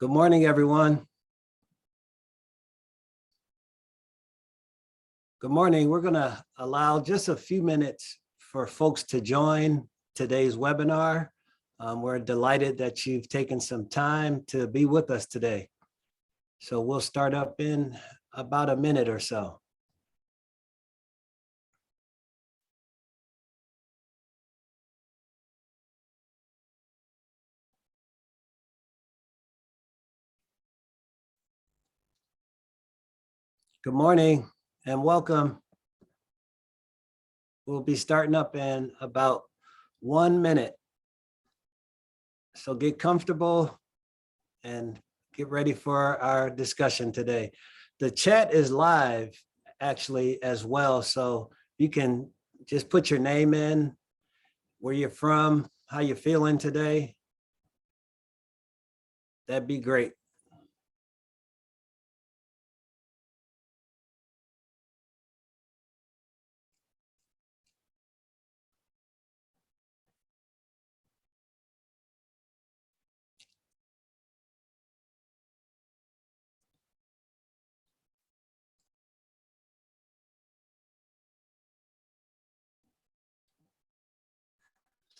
Good morning, everyone. Good morning. We're going to allow just a few minutes for folks to join today's webinar. We're delighted that you've taken some time to be with us today. So we'll start up in about a minute or so. Good morning and welcome. We'll be starting up in about 1 minute. So get comfortable and get ready for our discussion today. The chat is live actually as well. So you can just put your name in, where you're from, how you're feeling today. That'd be great.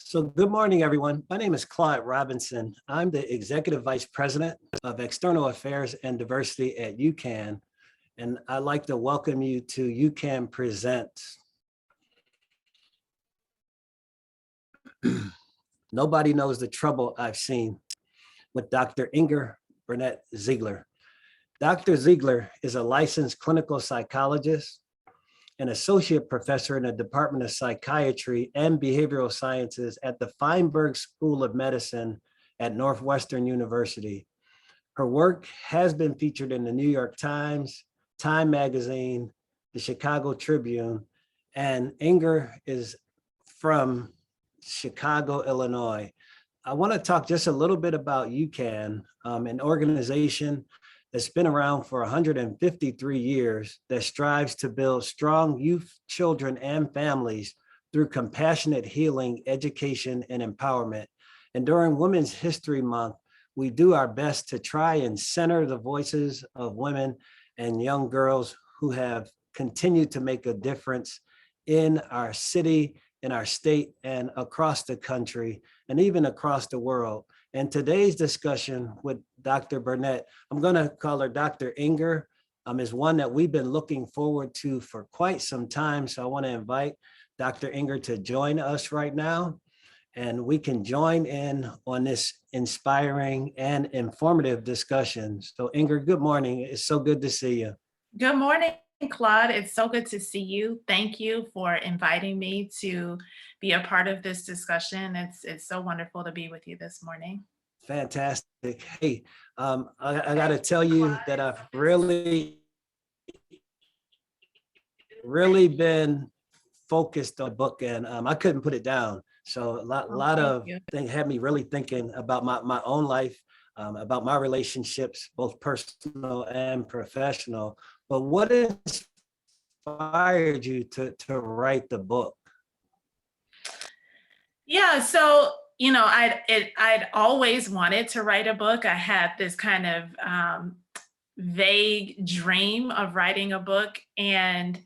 So good morning, everyone. My name is Claude Robinson. I'm the Executive Vice President of External Affairs and Diversity at UCAN, and I'd like to welcome you to UCAN Presents. Nobody knows the trouble I've seen with Dr. Inger Burnett Ziegler. Dr. Ziegler is a licensed clinical psychologist, an associate professor in the Department of Psychiatry and Behavioral Sciences at the Feinberg School of Medicine at Northwestern University. Her work has been featured in the New York Times, Time Magazine, the Chicago Tribune, and Inger is from Chicago, Illinois. I want to talk just a little bit about UCAN, an organization that's been around for 153 years that strives to build strong youth, children, and families through compassionate healing, education, and empowerment. And during Women's History Month, we do our best to try and center the voices of women and young girls who have continued to make a difference in our city, in our state, and across the country, and even across the world. And today's discussion with Dr. Burnett, I'm going to call her Dr. Inger, is one that we've been looking forward to for quite some time. So I want to invite Dr. Inger to join us right now, and we can join in on this inspiring and informative discussion. So Inger, good morning. It's so good to see you. Good morning, Claude. It's so good to see you. Thank you for inviting me to be a part of this discussion. It's so wonderful to be with you this morning. Fantastic. Hey, I got to tell you that I've really been focused on the book, and I couldn't put it down. So a lot of things had me really thinking about my own life, about my relationships, both personal and professional. But what inspired you to write the book? Yeah, so I'd always wanted to write a book. I had this kind of vague dream of writing a book, and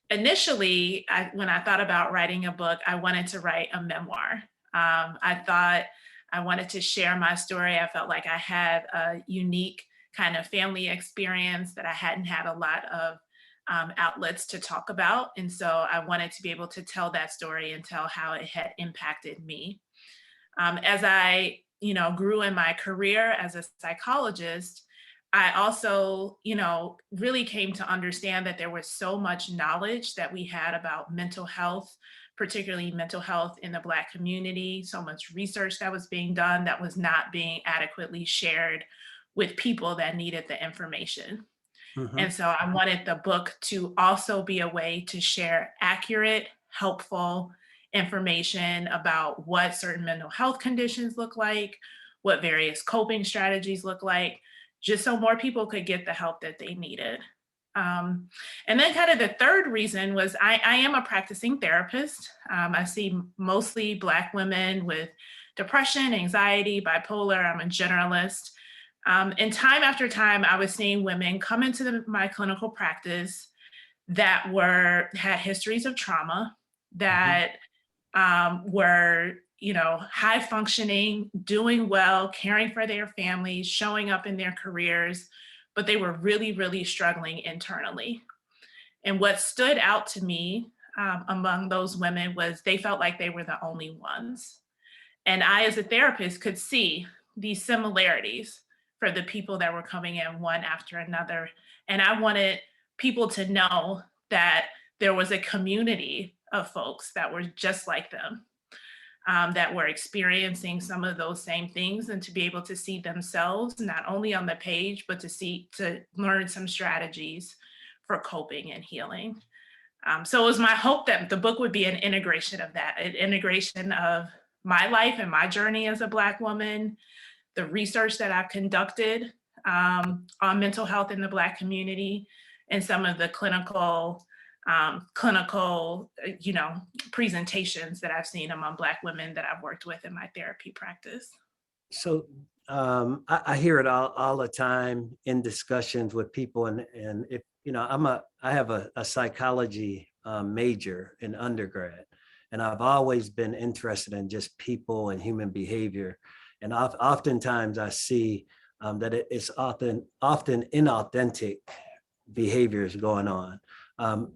initially, when I thought about writing a book, I wanted to write a memoir. I thought I wanted to share my story. I felt like I had a unique kind of family experience that I hadn't had a lot of outlets to talk about. And so I wanted to be able to tell that story and tell how it had impacted me. As I, grew in my career as a psychologist, I also, really came to understand that there was so much knowledge that we had about mental health, particularly mental health in the Black community, so much research that was being done that was not being adequately shared with people that needed the information. Mm-hmm. And so I wanted the book to also be a way to share accurate, helpful information about what certain mental health conditions look like, what various coping strategies look like, just so more people could get the help that they needed. And then kind of the third reason was I am a practicing therapist. I see mostly Black women with depression, anxiety, bipolar. I'm a generalist. And time after time, I was seeing women come into my clinical practice that had histories of trauma, Mhm. that were, high functioning, doing well, caring for their families, showing up in their careers, but they were really, really struggling internally. And what stood out to me among those women was they felt like they were the only ones. And I, as a therapist, could see these similarities for the people that were coming in one after another. And I wanted people to know that there was a community of folks that were just like them, that were experiencing some of those same things, and to be able to see themselves not only on the page, but to learn some strategies for coping and healing. So it was my hope that the book would be an integration of that, an integration of my life and my journey as a Black woman, the research that I've conducted on mental health in the Black community, and some of the clinical, presentations that I've seen among Black women that I've worked with in my therapy practice. So I hear it all the time in discussions with people, and if I have a psychology major in undergrad, and I've always been interested in just people and human behavior, and oftentimes I see that it's often inauthentic behaviors going on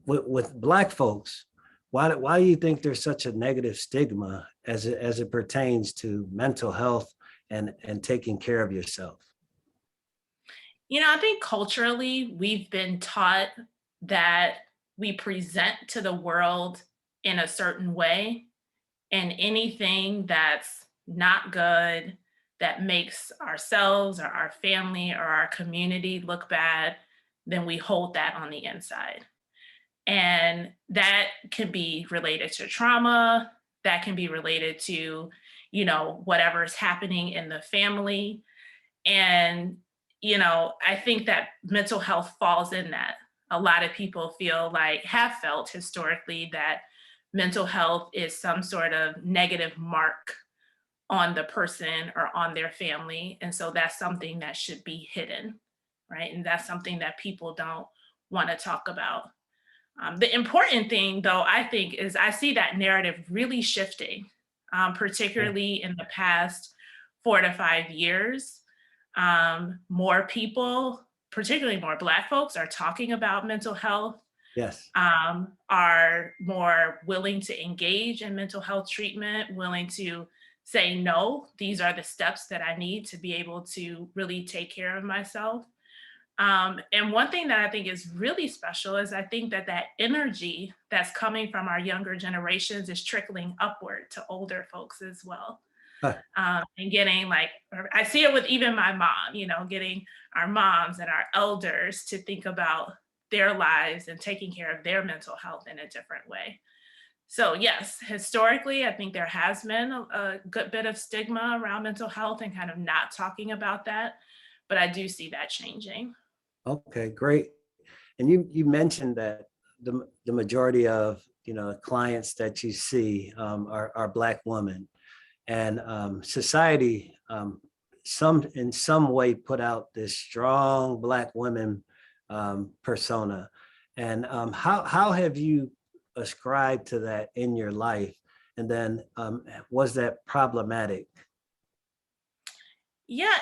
with Black folks. Why do you think there's such a negative stigma as it pertains to mental health and taking care of yourself? I think culturally, we've been taught that we present to the world in a certain way, and anything that's not good, that makes ourselves or our family or our community look bad, then we hold that on the inside. And that can be related to trauma, that can be related to, whatever's happening in the family. And, I think that mental health falls in that. A lot of people have felt historically that mental health is some sort of negative mark on the person or on their family. And so that's something that should be hidden, right? And that's something that people don't want to talk about. The important thing, though, I think, is I see that narrative really shifting, Yeah. particularly in the past 4 to 5 years. More people, particularly more Black folks, are talking about mental health, Yes. are more willing to engage in mental health treatment, willing to say, no, these are the steps that I need to be able to really take care of myself. And one thing that I think is really special is I think that energy that's coming from our younger generations is trickling upward to older folks as well. Huh. And getting I see it with even my mom, getting our moms and our elders to think about their lives and taking care of their mental health in a different way. So yes, historically, I think there has been a good bit of stigma around mental health and kind of not talking about that, but I do see that changing. Okay, great. And you mentioned that the majority of clients that you see are Black women, and society some in some way put out this strong Black women persona. And how have you ascribed to that in your life? And then was that problematic? Yeah,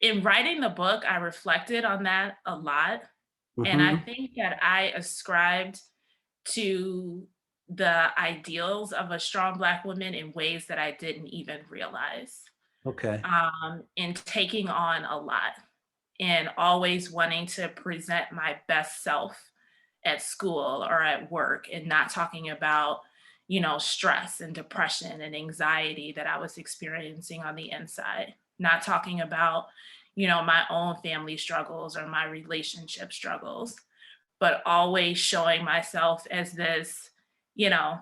in writing the book, I reflected on that a lot. And I Hmm. think that I ascribed to the ideals of a strong Black woman in ways that I didn't even realize. Okay. In taking on a lot and always wanting to present my best self at school or at work, and not talking about, stress and depression and anxiety that I was experiencing on the inside, not talking about, my own family struggles or my relationship struggles, but always showing myself as this, you know,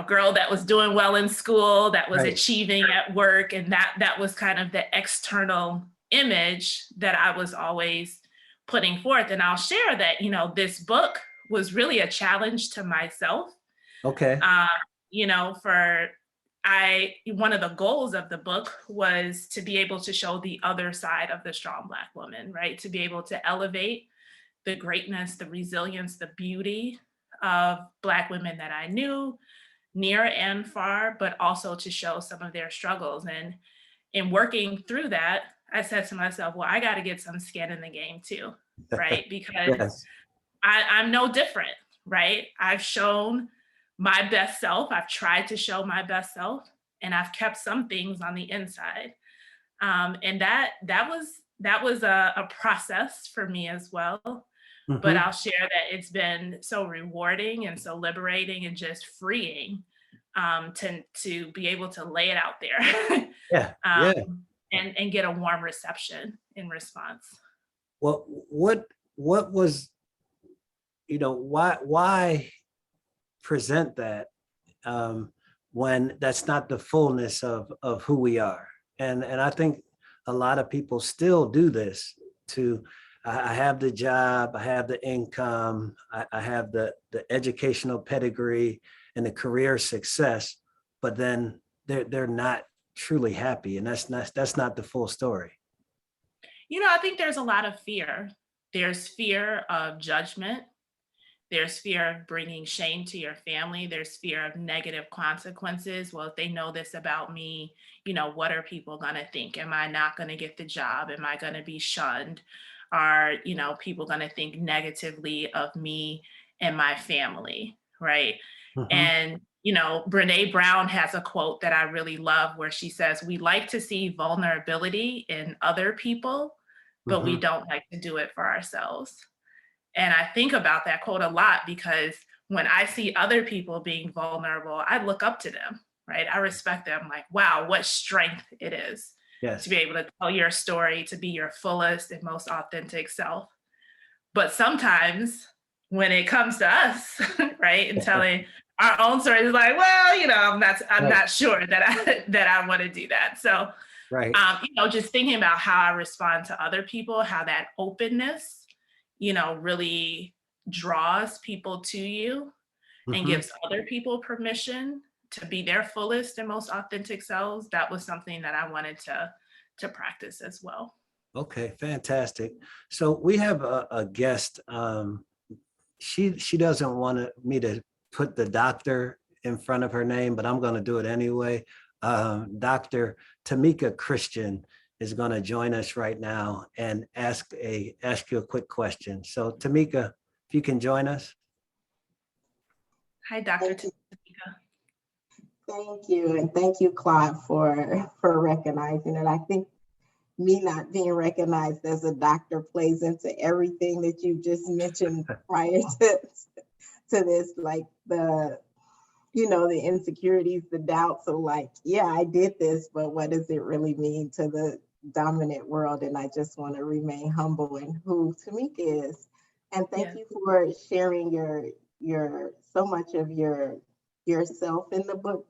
girl that was doing well in school, that was Right. achieving at work, and that was kind of the external image that I was always putting forth. And I'll share that, this book was really a challenge to myself. Okay. uh, for one of the goals of the book was to be able to show the other side of the strong Black woman, right? To be able to elevate the greatness, the resilience, the beauty of Black women that I knew, near and far, but also to show some of their struggles. And in working through that, I said to myself, well, I got to get some skin in the game too, right? Because Yes. I'm no different, right? I've shown my best self. I've tried to show my best self, and I've kept some things on the inside. And that was a process for me as well. But Hmm. I'll share that it's been so rewarding and so liberating and just freeing, to be able to lay it out there, Yeah. Yeah. and get a warm reception in response. Well, what was, why present that, when that's not the fullness of who we are? And I think a lot of people still do this to, I have the job, I have the income, I have the educational pedigree and the career success, but then they're not truly happy. And that's not the full story. I think there's a lot of fear. There's fear of judgment. There's fear of bringing shame to your family. There's fear of negative consequences. Well, if they know this about me, what are people going to think? Am I not going to get the job? Am I going to be shunned? Are, people going to think negatively of me and my family? Right. Hmm. And, Brene Brown has a quote that I really love where she says, we like to see vulnerability in other people, but we Hmm. don't like to do it for ourselves. And I think about that quote a lot because when I see other people being vulnerable, I look up to them, right? I respect them, like, wow, what strength it is to be Yes. able to tell your story, to be your fullest and most authentic self. But sometimes when it comes to us, right, and telling our own stories, it's like, well, I'm Right. not sure that I want to do that. So, Right. just thinking about how I respond to other people, how that openness, really draws people to you and Hmm. gives other people permission to be their fullest and most authentic selves. That was something that I wanted to practice as well. Okay, fantastic. So we have a guest. She doesn't want me to put the doctor in front of her name, but I'm going to do it anyway. Dr. Tamika Christian is going to join us right now and ask you a quick question. So Tamika, if you can join us. Hi, Dr. Thank you. Tamika. Thank you. And thank you, Claude, for recognizing it. I think me not being recognized as a doctor plays into everything that you just mentioned prior to this, like the insecurities, the doubts of like, yeah, I did this, but what does it really mean to the dominant world? And I just want to remain humble in who Tamika is. And thank Yeah. you for sharing your so much of yourself in the book,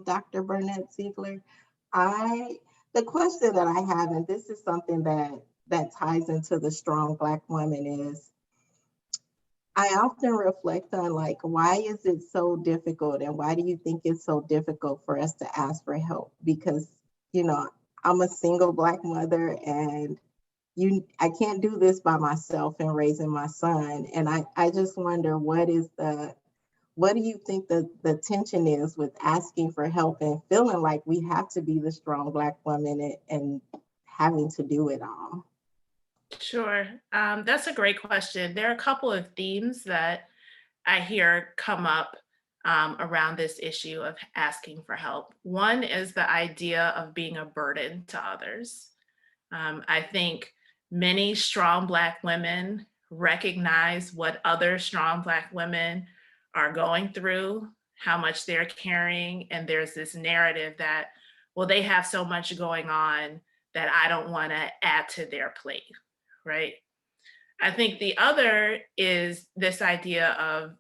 Dr. Burnett Ziegler. The question that I have, and this is something that ties into the strong Black woman, is I often reflect on like, why is it so difficult, and why do you think it's so difficult for us to ask for help? Because, you know, I'm a single Black mother, and I can't do this by myself in raising my son. And I just wonder, what do you think the tension is with asking for help and feeling like we have to be the strong Black woman and having to do it all? Sure. That's a great question. There are a couple of themes that I hear come up around this issue of asking for help. One is the idea of being a burden to others. I think many strong Black women recognize what other strong Black women are going through, how much they're carrying, and there's this narrative that, well, they have so much going on that I don't want to add to their plate, right? I think the other is this idea of,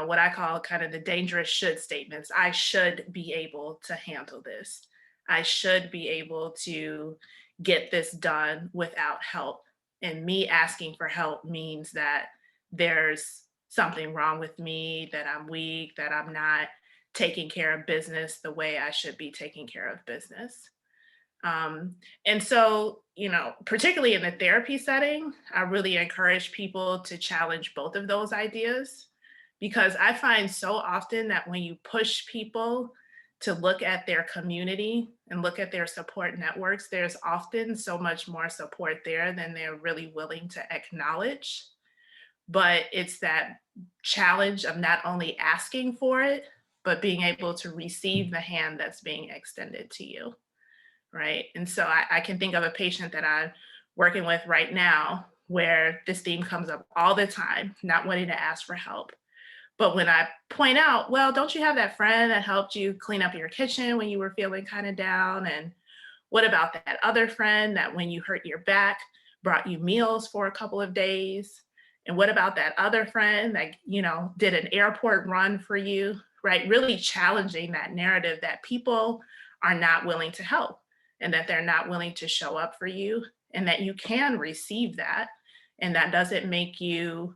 what I call kind of the dangerous should statements. I should be able to handle this. I should be able to get this done without help. And me asking for help means that there's something wrong with me, that I'm weak, that I'm not taking care of business the way I should be taking care of business. And so, particularly in the therapy setting, I really encourage people to challenge both of those ideas, because I find so often that when you push people to look at their community and look at their support networks, there's often so much more support there than they're really willing to acknowledge. But it's that challenge of not only asking for it, but being able to receive the hand that's being extended to you. Right. And so I can think of a patient that I'm working with right now where this theme comes up all the time, not wanting to ask for help. But when I point out, well, don't you have that friend that helped you clean up your kitchen when you were feeling kind of down? And what about that other friend that when you hurt your back brought you meals for a couple of days? And what about that other friend that, did an airport run for you? Right. Really challenging that narrative that people are not willing to help, and that they're not willing to show up for you, and that you can receive that. And that doesn't make you,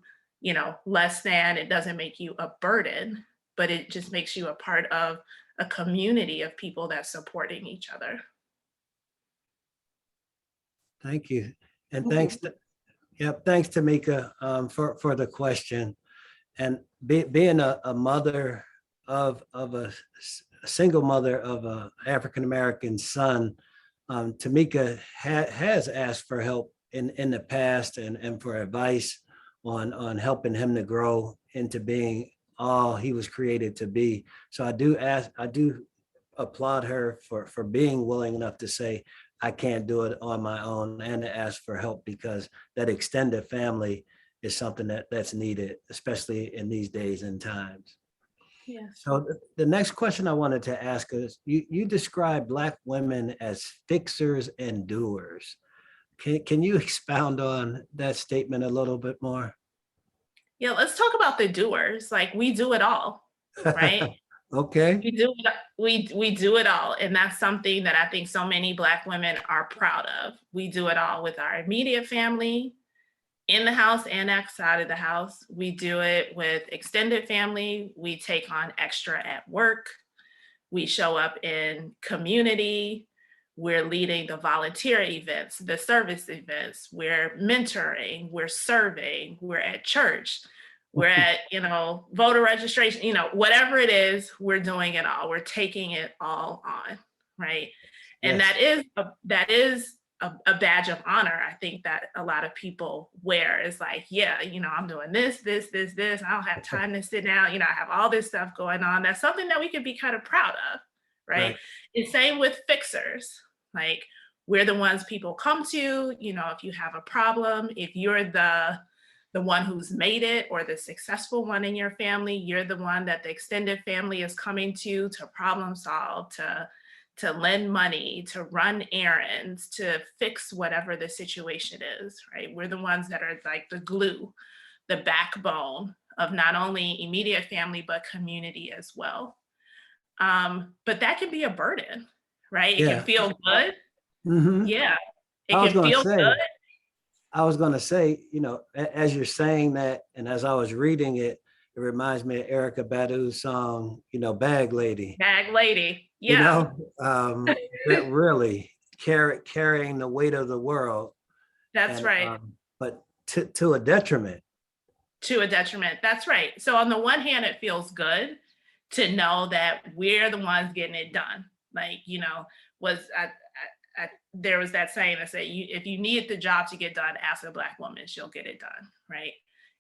less than, it doesn't make you a burden, but it just makes you a part of a community of people that's supporting each other. Thank you. And thanks, thanks Tamika, for the question. And being a mother of a single mother of a African-American son, Tamika has asked for help in the past and for advice on helping him to grow into being all he was created to be. So I do applaud her for being willing enough to say, I can't do it on my own, and to ask for help, because that extended family is something that's needed, especially in these days and times. Yeah. So the next question I wanted to ask is, you describe Black women as fixers and doers. Can you expound on that statement a little bit more? Yeah, let's talk about the doers. Like, we do it all, right? Okay. We do it all. And that's something that I think so many Black women are proud of. We do it all with our immediate family, in the house and outside of the house. We do it with extended family. We take on extra at work. We show up in community. We're leading the volunteer events, the service events. We're mentoring, we're serving, we're at church, we're at, voter registration, whatever it is, we're doing it all. We're taking it all on, right? And Yes. that is a badge of honor, I think, that a lot of people wear. Is like, yeah, I'm doing this. I don't have time to sit down. I have all this stuff going on. That's something that we could be kind of proud of, right? And same with fixers. Like, we're the ones people come to, if you have a problem, if you're the one who's made it or the successful one in your family, you're the one that the extended family is coming to problem solve, to lend money, to run errands, to fix whatever the situation is, right? We're the ones that are like the glue, the backbone of not only immediate family, but community as well. But that can be a burden, right? It can feel good. Mm-hmm. Yeah, it I was can going to feel say, good. as you're saying that, and as I was reading it, it reminds me of Erykah Badu's song, Bag Lady. Bag Lady, yeah. That really carrying the weight of the world. That's right. But to a detriment. To a detriment, that's right. So on the one hand, it feels good to know that we're the ones getting it done. Like, there was that saying that said, if you need the job to get done, ask a Black woman, she'll get it done, right?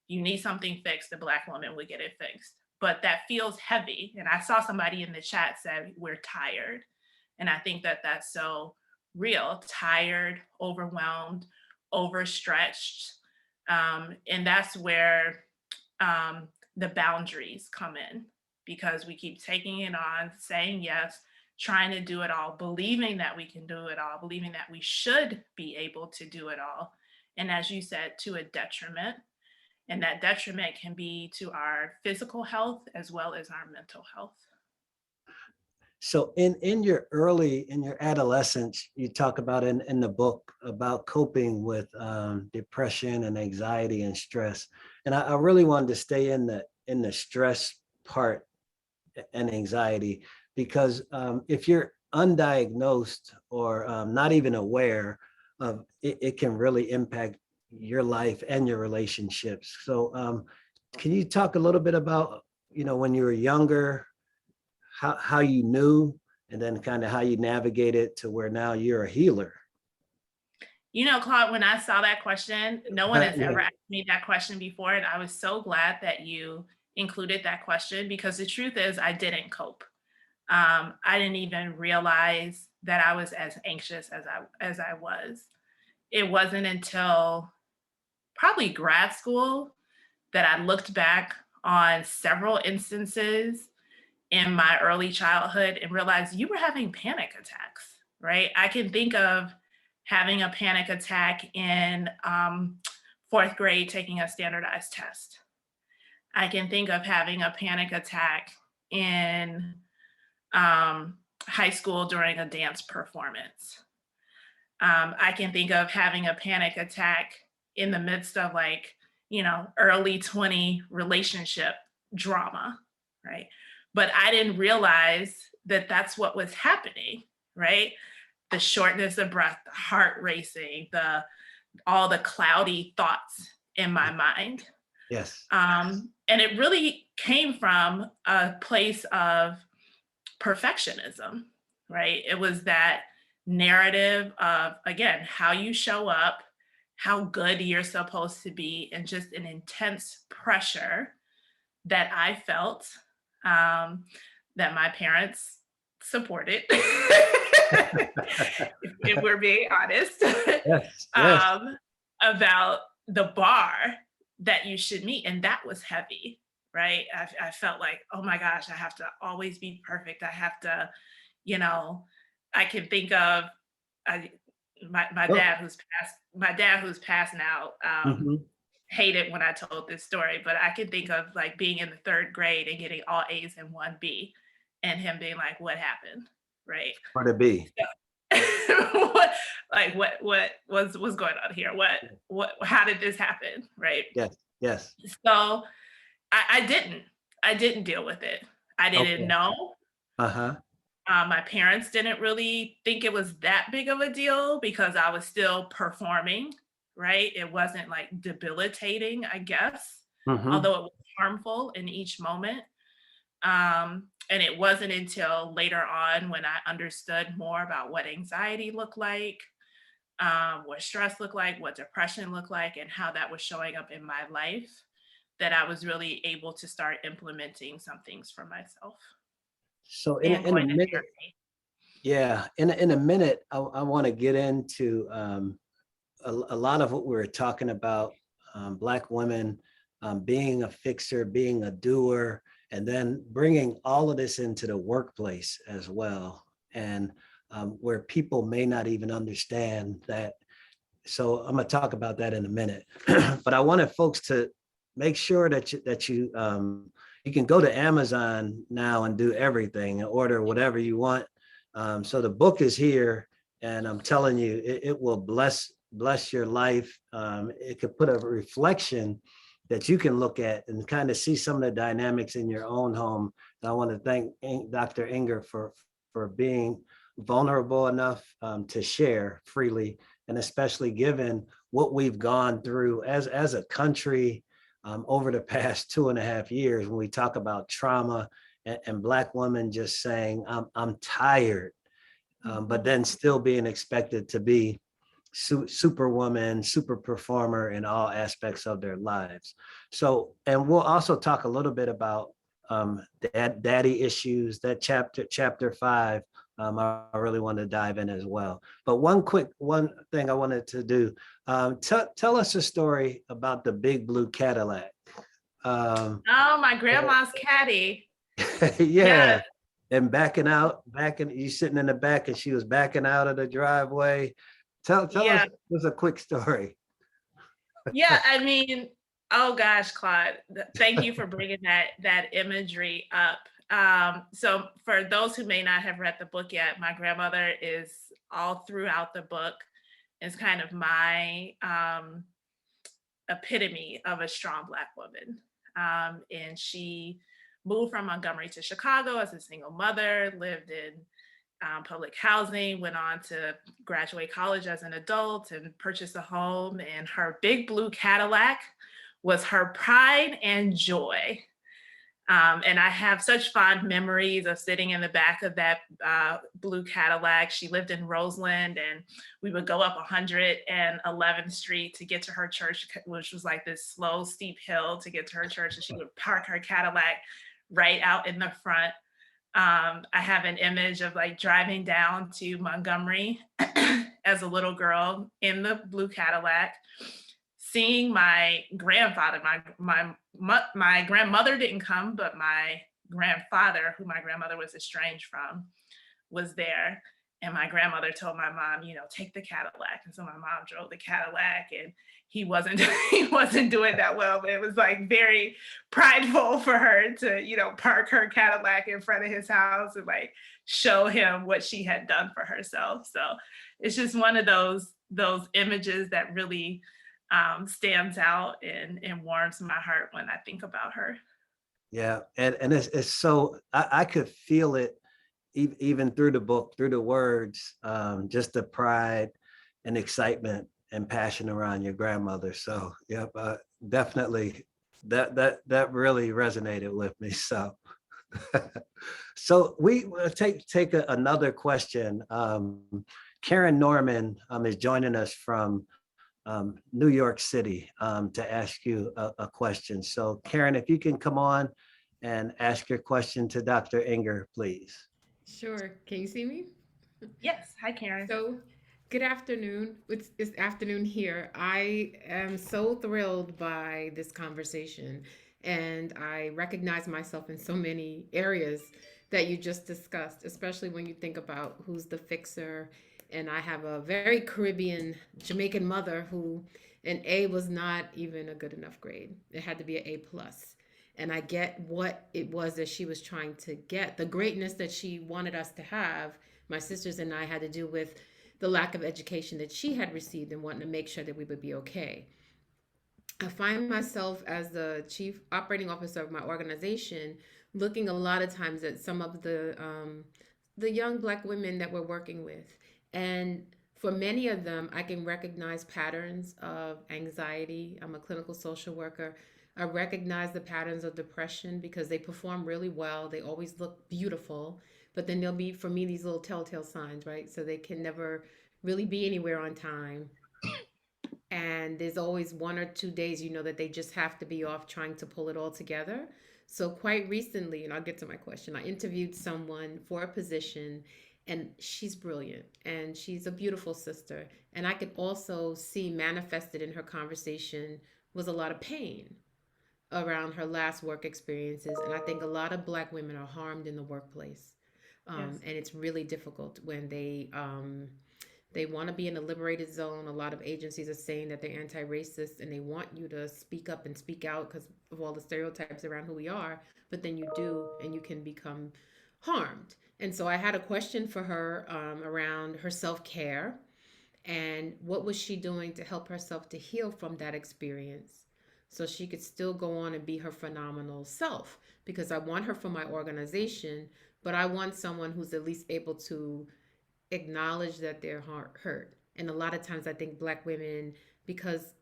You need something fixed, the Black woman will get it fixed. But that feels heavy. And I saw somebody in the chat said, we're tired. And I think that that's so real, tired, overwhelmed, overstretched. And that's where the boundaries come in, because we keep taking it on, saying yes, trying to do it all, believing that we can do it all, believing that we should be able to do it all. And as you said, to a detriment. And that detriment can be to our physical health as well as our mental health. So in your adolescence, you talk about in the book about coping with depression and anxiety and stress. And I really wanted to stay in the stress part and anxiety, because if you're undiagnosed or not even aware of it, it can really impact your life and your relationships. So can you talk a little bit about, when you were younger, how you knew, and then kind of how you navigated to where now you're a healer? Claude, when I saw that question, no one has Yeah. ever asked me that question before. And I was so glad that you included that question, because the truth is I didn't cope. I didn't even realize that I was as anxious as I was. It wasn't until probably grad school that I looked back on several instances in my early childhood and realized you were having panic attacks, right? I can think of having a panic attack in fourth grade taking a standardized test. I can think of having a panic attack in high school during a dance performance. I can think of having a panic attack in the midst of early 20 relationship drama, right? But I didn't realize that that's what was happening, right? The shortness of breath, the heart racing, all the cloudy thoughts in my mind. Yes. And it really came from a place of perfectionism, right? It was that narrative of, again, how you show up, how good you're supposed to be, and just an intense pressure that I felt, that my parents supported, if we're being honest, Yes. Yes. about the bar that you should meet. And that was heavy, right? I felt like, oh my gosh, I have to always be perfect. I have to, I can think of my dad who's passed now, Mhm. hated when I told this story, but I can think of being in the third grade and getting all A's and one B, and him being like, "What happened?" Right? For the B. What's going on here? How did this happen? Right? Yes. Yes. So I didn't deal with it. I didn't Okay. know. Uh-huh. My parents didn't really think it was that big of a deal because I was still performing, right? It wasn't debilitating, I guess, Mm-hmm. although it was harmful in each moment. And it wasn't until later on when I understood more about what anxiety looked like, what stress looked like, what depression looked like, and how that was showing up in my life, that I was really able to start implementing some things for myself So and in a going to minute, therapy. yeah, in a minute, I want to get into a lot of what we were talking about, Black women being a fixer, being a doer, and then bringing all of this into the workplace as well, and where people may not even understand that. So I'm going to talk about that in a minute, but I wanted folks to make sure you can go to Amazon now and do everything and order whatever you want. So the book is here, and I'm telling you, it will bless your life. It could put a reflection that you can look at and kind of see some of the dynamics in your own home. And I want to thank Dr. Inger for being vulnerable enough to share freely, and especially given what we've gone through as a country over the past 2.5 years, when we talk about trauma and Black women just saying, I'm tired, but then still being expected to be superwoman, super performer in all aspects of their lives. So, and we'll also talk a little bit about daddy issues, that chapter 5. I really want to dive in as well. But one thing I wanted to do, tell us a story about the Big Blue Cadillac. Oh, my grandma's caddy. Yeah. Yes. And you sitting in the back and she was backing out of the driveway. Tell us Yeah. just a quick story. Yeah. I mean, oh gosh, Claude, thank you for bringing that imagery up. So for those who may not have read the book yet, my grandmother is all throughout the book, is kind of my epitome of a strong Black woman. And she moved from Montgomery to Chicago as a single mother, lived in public housing, went on to graduate college as an adult and purchased a home. And her big blue Cadillac was her pride and joy. And I have such fond memories of sitting in the back of that blue Cadillac. She lived in Roseland, and we would go up 111th Street to get to her church, which was like this slow, steep hill to get to her church. And she would park her Cadillac right out in the front. I have an image of like driving down to Montgomery as a little girl in the blue Cadillac, seeing my grandfather. My grandmother didn't come, but my grandfather, who my grandmother was estranged from, was there. And my grandmother told my mom, take the Cadillac. And so my mom drove the Cadillac, and he wasn't doing that well, but it was like very prideful for her to, park her Cadillac in front of his house and like show him what she had done for herself. So it's just one of those images that really stands out and warms my heart when I think about her. Yeah, and it's so I could feel it even through the book, through the words, just the pride and excitement and passion around your grandmother. So yep, definitely that really resonated with me. So so we take another question. Karen Norman is joining us from New York City to ask you a question. So Karen, if you can come on and ask your question to Dr. Inger, please. Sure. Can you see me? Yes. Hi, Karen. So, good afternoon. It's afternoon here. I am so thrilled by this conversation, and I recognize myself in so many areas that you just discussed, especially when you think about who's the fixer. And I have a very Caribbean Jamaican mother who an A was not even a good enough grade. It had to be an A plus. And I get what it was that she was trying to get. The greatness that she wanted us to have, my sisters and I, had to do with the lack of education that she had received and wanting to make sure that we would be okay. I find myself as the chief operating officer of my organization looking a lot of times at some of the young Black women that we're working with. And for many of them, I can recognize patterns of anxiety. I'm a clinical social worker. I recognize the patterns of depression because they perform really well. They always look beautiful, but then there'll be, for me, these little telltale signs, right? So they can never really be anywhere on time. And there's always 1 or 2 days, that they just have to be off trying to pull it all together. So quite recently, and I'll get to my question, I interviewed someone for a position, and she's brilliant and she's a beautiful sister. And I could also see manifested in her conversation was a lot of pain around her last work experiences. And I think a lot of Black women are harmed in the workplace. Yes. And it's really difficult when they want to be in a liberated zone. A lot of agencies are saying that they're anti-racist and they want you to speak up and speak out because of all the stereotypes around who we are. But then you do, and you can become harmed. And so I had a question for her around her self-care and what was she doing to help herself to heal from that experience so she could still go on and be her phenomenal self. Because I want her for my organization, but I want someone who's at least able to acknowledge that they're hurt. And a lot of times I think Black women, because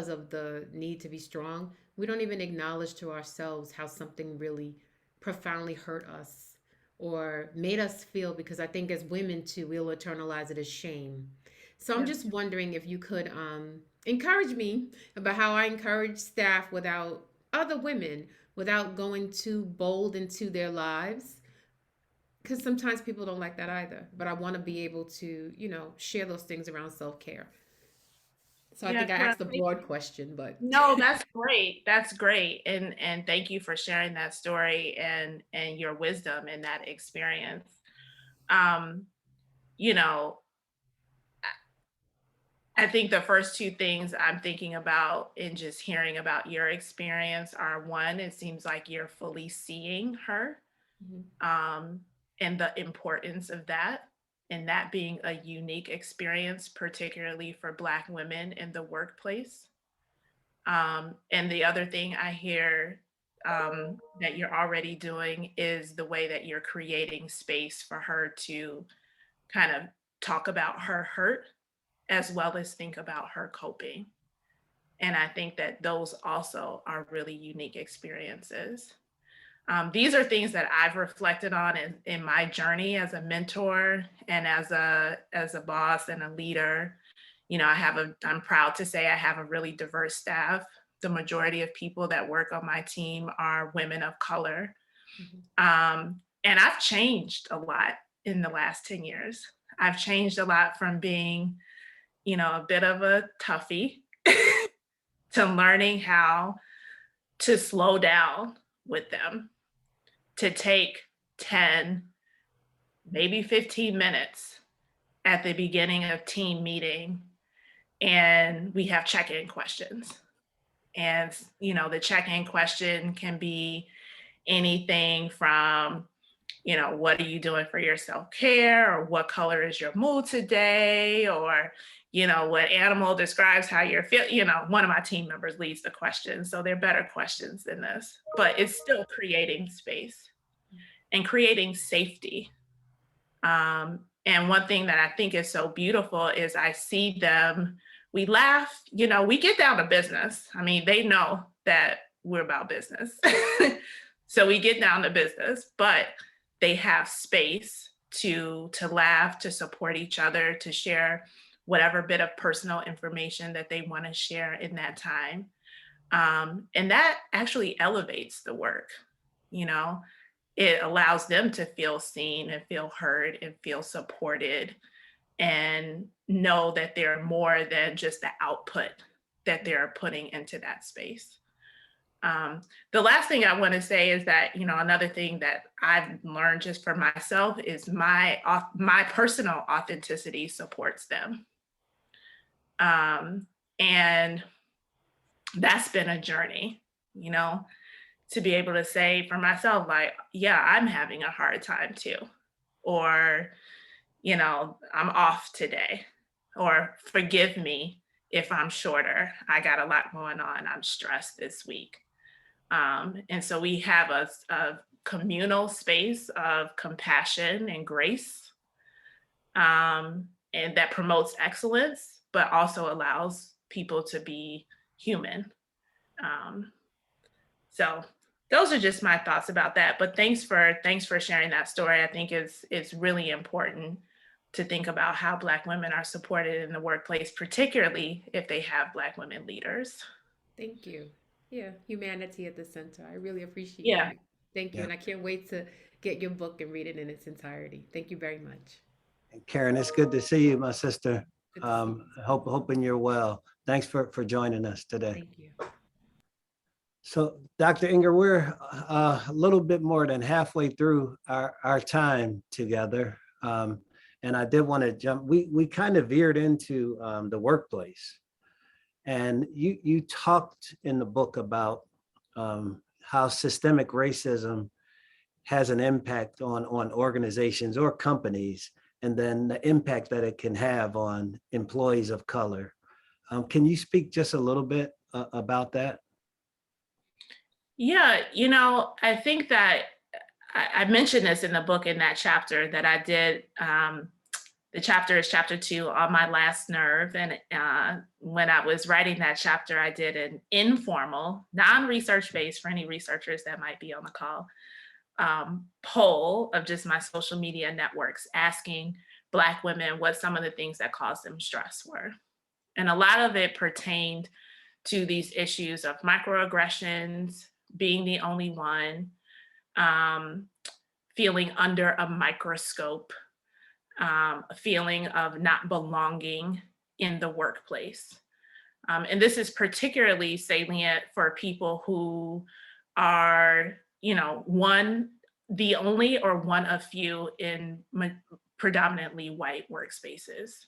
of the need to be strong, we don't even acknowledge to ourselves how something really profoundly hurt us or made us feel, because I think as women too, we'll internalize it as shame. So I'm Yes. just wondering if you could encourage me about how I encourage staff without other women, without going too bold into their lives, because sometimes people don't like that either. But I want to be able to, share those things around self-care. So I Yeah, think I Karen, asked a broad question, but no, that's great. That's great. And thank you for sharing that story and your wisdom in that experience. Um, you know, I think the first two things I'm thinking about in just hearing about your experience are, one, it seems like you're fully seeing her, Mhm. and the importance of that, and that being a unique experience, particularly for Black women in the workplace. And the other thing I hear that you're already doing is the way that you're creating space for her to kind of talk about her hurt as well as think about her coping. And I think that those also are really unique experiences. These are things that I've reflected on in my journey as a mentor and as a boss and a leader. You know, I'm proud to say I have a really diverse staff. The majority of people that work on my team are women of color. And I've changed a lot in the last 10 years. I've changed a lot from being, you know, a bit of a toughie to learning how to slow down with them, to take 10, maybe 15 minutes at the beginning of team meeting, and we have check-in questions. And, you know, the check-in question can be anything from, you know, what are you doing for your self-care, or what color is your mood today, or, you know, what animal describes how you're feeling. You know, one of my team members leads the questions, so they're better questions than this, but it's still creating space and creating safety. And one thing that I think is so beautiful is I see them, we laugh, you know, we get down to business. I mean, they know that we're about business. So we get down to business, but they have space to laugh, to support each other, to share whatever bit of personal information that they want to share in that time. And that actually elevates the work, you know. It allows them to feel seen and feel heard and feel supported and know that they're more than just the output that they're putting into that space. The last thing I want to say is that, you know, another thing that I've learned just for myself is my personal authenticity supports them. And that's been a journey, you know, to be able to say for myself, like, yeah, I'm having a hard time too. Or, you know, I'm off today. Or forgive me if I'm shorter. I got a lot going on. I'm stressed this week. And so we have a communal space of compassion and grace, and that promotes excellence, but also allows people to be human. So those are just my thoughts about that. But thanks for sharing that story. I think it's really important to think about how Black women are supported in the workplace, particularly if they have Black women leaders. Thank you. Yeah, humanity at the center. I really appreciate Yeah. you. Thank you. Yeah. And I can't wait to get your book and read it in its entirety. Thank you very much. And Karen, it's good to see you, my sister. Good to see you. Hoping you're well. Thanks for joining us today. Thank you. So, Dr. Inger, we're a little bit more than halfway through our time together. And I did want to jump, we kind of veered into the workplace. And you talked in the book about how systemic racism has an impact on organizations or companies, and then the impact that it can have on employees of color. Can you speak just a little bit about that? Yeah, you know, I think that I mentioned this in the book in that chapter that I did. The chapter is chapter 2, On My Last Nerve. And when I was writing that chapter, I did an informal, non-research based, for any researchers that might be on the call, poll of just my social media networks, asking Black women what some of the things that caused them stress were. And a lot of it pertained to these issues of microaggressions, being the only one, feeling under a microscope, a feeling of not belonging in the workplace. And this is particularly salient for people who are, you know, the only or one of few in predominantly white workspaces.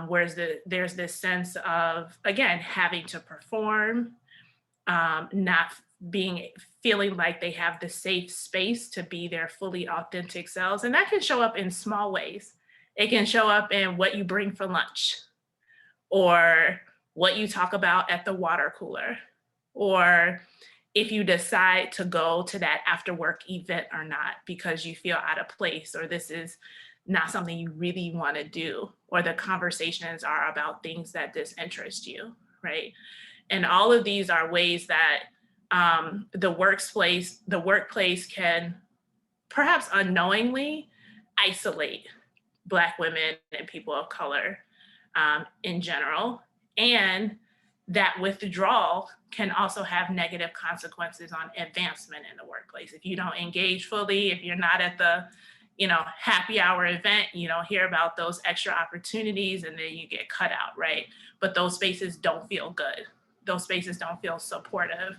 Whereas there's this sense of, again, having to perform, not feeling like they have the safe space to be their fully authentic selves. And that can show up in small ways. It can show up in what you bring for lunch, or what you talk about at the water cooler, or if you decide to go to that after work event or not, because you feel out of place, or this is not something you really want to do, or the conversations are about things that disinterest you, right? And all of these are ways that the workplace can perhaps unknowingly isolate Black women and people of color in general. And that withdrawal can also have negative consequences on advancement in the workplace. If you don't engage fully, if you're not at the happy hour event, you don't hear about those extra opportunities, and then you get cut out, right? But those spaces don't feel good. Those spaces don't feel supportive,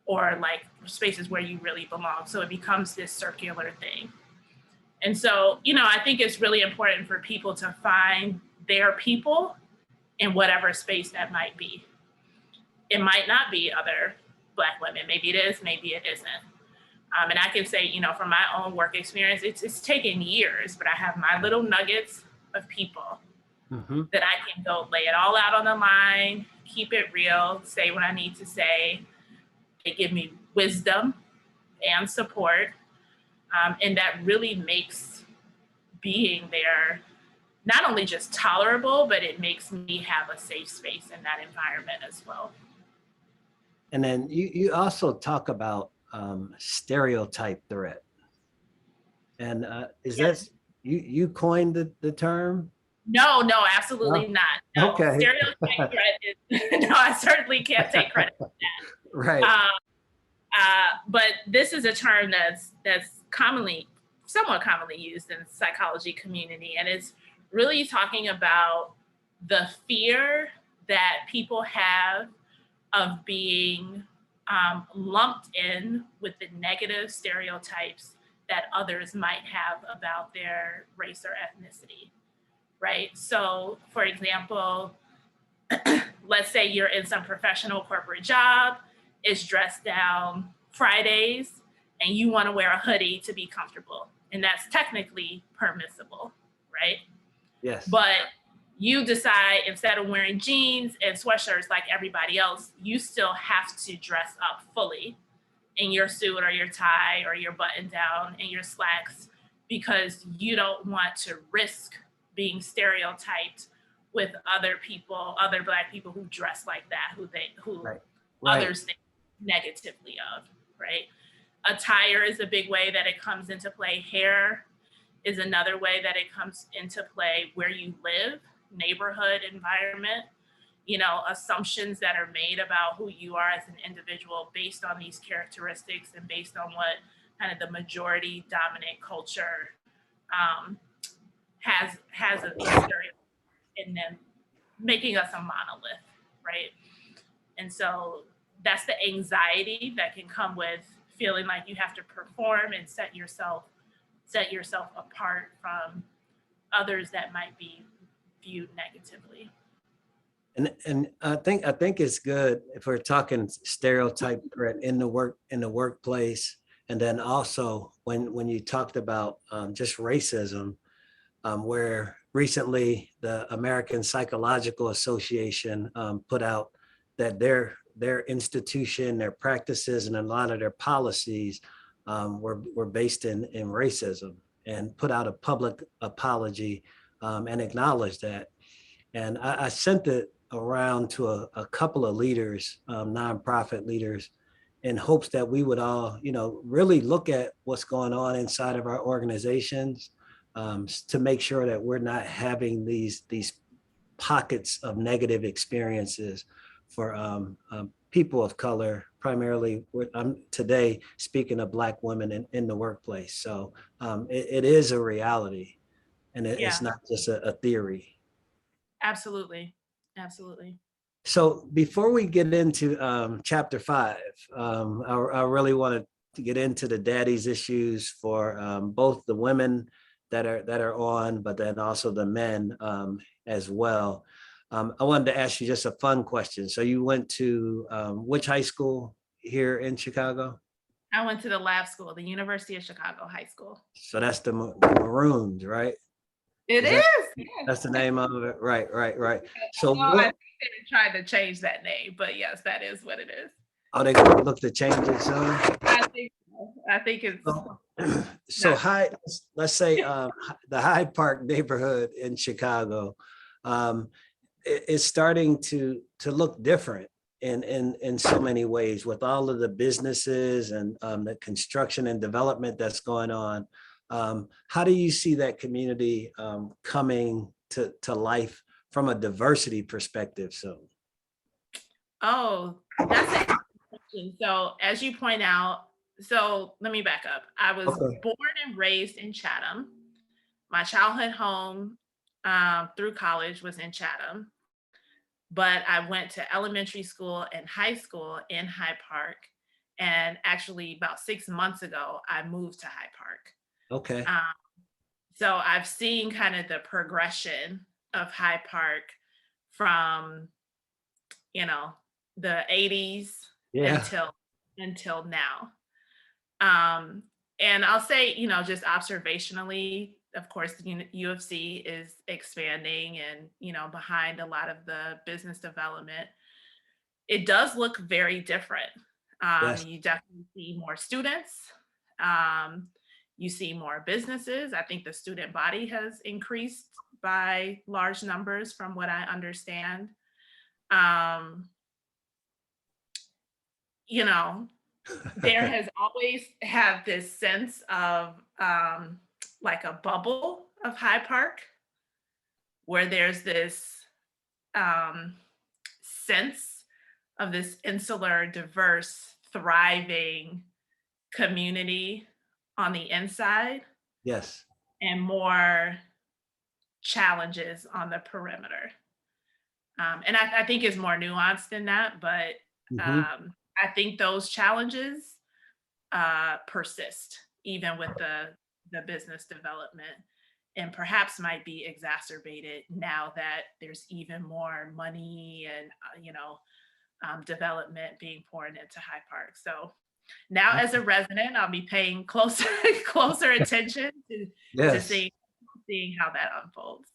or like spaces where you really belong. So it becomes this circular thing. And so, I think it's really important for people to find their people in whatever space that might be. It might not be other Black women. Maybe it is, maybe it isn't. And I can say, from my own work experience, it's taken years, but I have my little nuggets of people that I can go lay it all out on the line, keep it real, say what I need to say. They give me wisdom and support. And that really makes being there not only just tolerable, but it makes me have a safe space in that environment as well. And then you also talk about stereotype threat. And is that, you coined the term? No, absolutely not. No, Okay. Stereotype threat is, no, I certainly can't take credit for that. Right. But this is a term that's somewhat commonly used in the psychology community. And it's really talking about the fear that people have of being lumped in with the negative stereotypes that others might have about their race or ethnicity, right? So, for example, let's say you're in some professional corporate job, it's dressed down Fridays, and you want to wear a hoodie to be comfortable. And that's technically permissible, right? Yes. But you decide, instead of wearing jeans and sweatshirts like everybody else, you still have to dress up fully in your suit or your tie or your button down and your slacks, because you don't want to risk being stereotyped with other people, other Black people who dress like that, who Right. others think negatively of, right? Attire is a big way that it comes into play. Hair is another way that it comes into play. Where you live, neighborhood, environment, assumptions that are made about who you are as an individual based on these characteristics and based on what kind of the majority dominant culture has a stereotype in them, making us a monolith, right? And so that's the anxiety that can come with feeling like you have to perform and set yourself apart from others that might be viewed negatively. And I think it's good if we're talking stereotype threat in the workplace, and then also when you talked about just racism, where recently the American Psychological Association put out that their institution, their practices, and a lot of their policies were based in racism, and put out a public apology and acknowledged that. And I sent it around to a couple of leaders, nonprofit leaders, in hopes that we would all, really look at what's going on inside of our organizations to make sure that we're not having these pockets of negative experiences for people of color, primarily. I'm today speaking of Black women in the workplace. So it is a reality, and it's not just a theory. Absolutely. So before we get into chapter 5, I really wanted to get into the daddy's issues for both the women that are on, but then also the men as well. I wanted to ask you just a fun question. So you went to which high school here in Chicago? I went to the lab school, the University of Chicago High School. So that's the Maroons, right? It is. That's the name of it. Right. So I think they tried to change that name, but yes, that is what it is. Are they going to look to change it soon? I think so. I think it's So not- Hyde, let's say the Hyde Park neighborhood in Chicago is starting to look different in so many ways with all of the businesses and the construction and development that's going on. How do you see that community coming to life from a diversity perspective soon? Oh, that's a good question. So as you point out, so let me back up. I was Okay. born and raised in Chatham. My childhood home through college was in Chatham, but I went to elementary school and high school in Hyde Park. And actually, about 6 months ago, I moved to Hyde Park. Okay. So I've seen kind of the progression of Hyde Park from, you know, the 80s Yeah. until now. And I'll say, just observationally, of course, the UFC is expanding and, behind a lot of the business development. It does look very different. Yes. You definitely see more students. You see more businesses. I think the student body has increased by large numbers from what I understand. There has always had this sense of like a bubble of Hyde Park where there's this sense of this insular, diverse, thriving community on the inside Yes. and more challenges on the perimeter. And I think it's more nuanced than that, but Mhm. I think those challenges persist even with the business development and perhaps might be exacerbated now that there's even more money and development being poured into Hyde Park. So now as a resident, I'll be paying closer attention to Yes. seeing how that unfolds.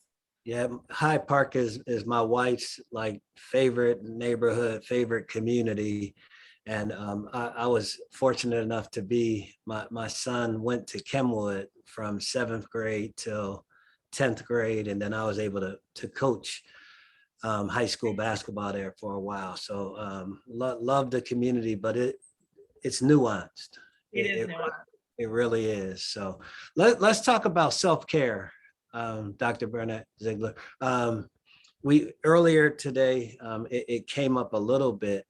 Yeah, Hyde Park is my wife's like favorite neighborhood, favorite community. And I was fortunate enough to be, my son went to Kenwood from 7th grade till 10th grade. And then I was able to coach high school basketball there for a while. So love the community, but it's nuanced. It is nuanced. It really is. So let's talk about self-care, Dr. Burnett Ziegler. We earlier today, it came up a little bit,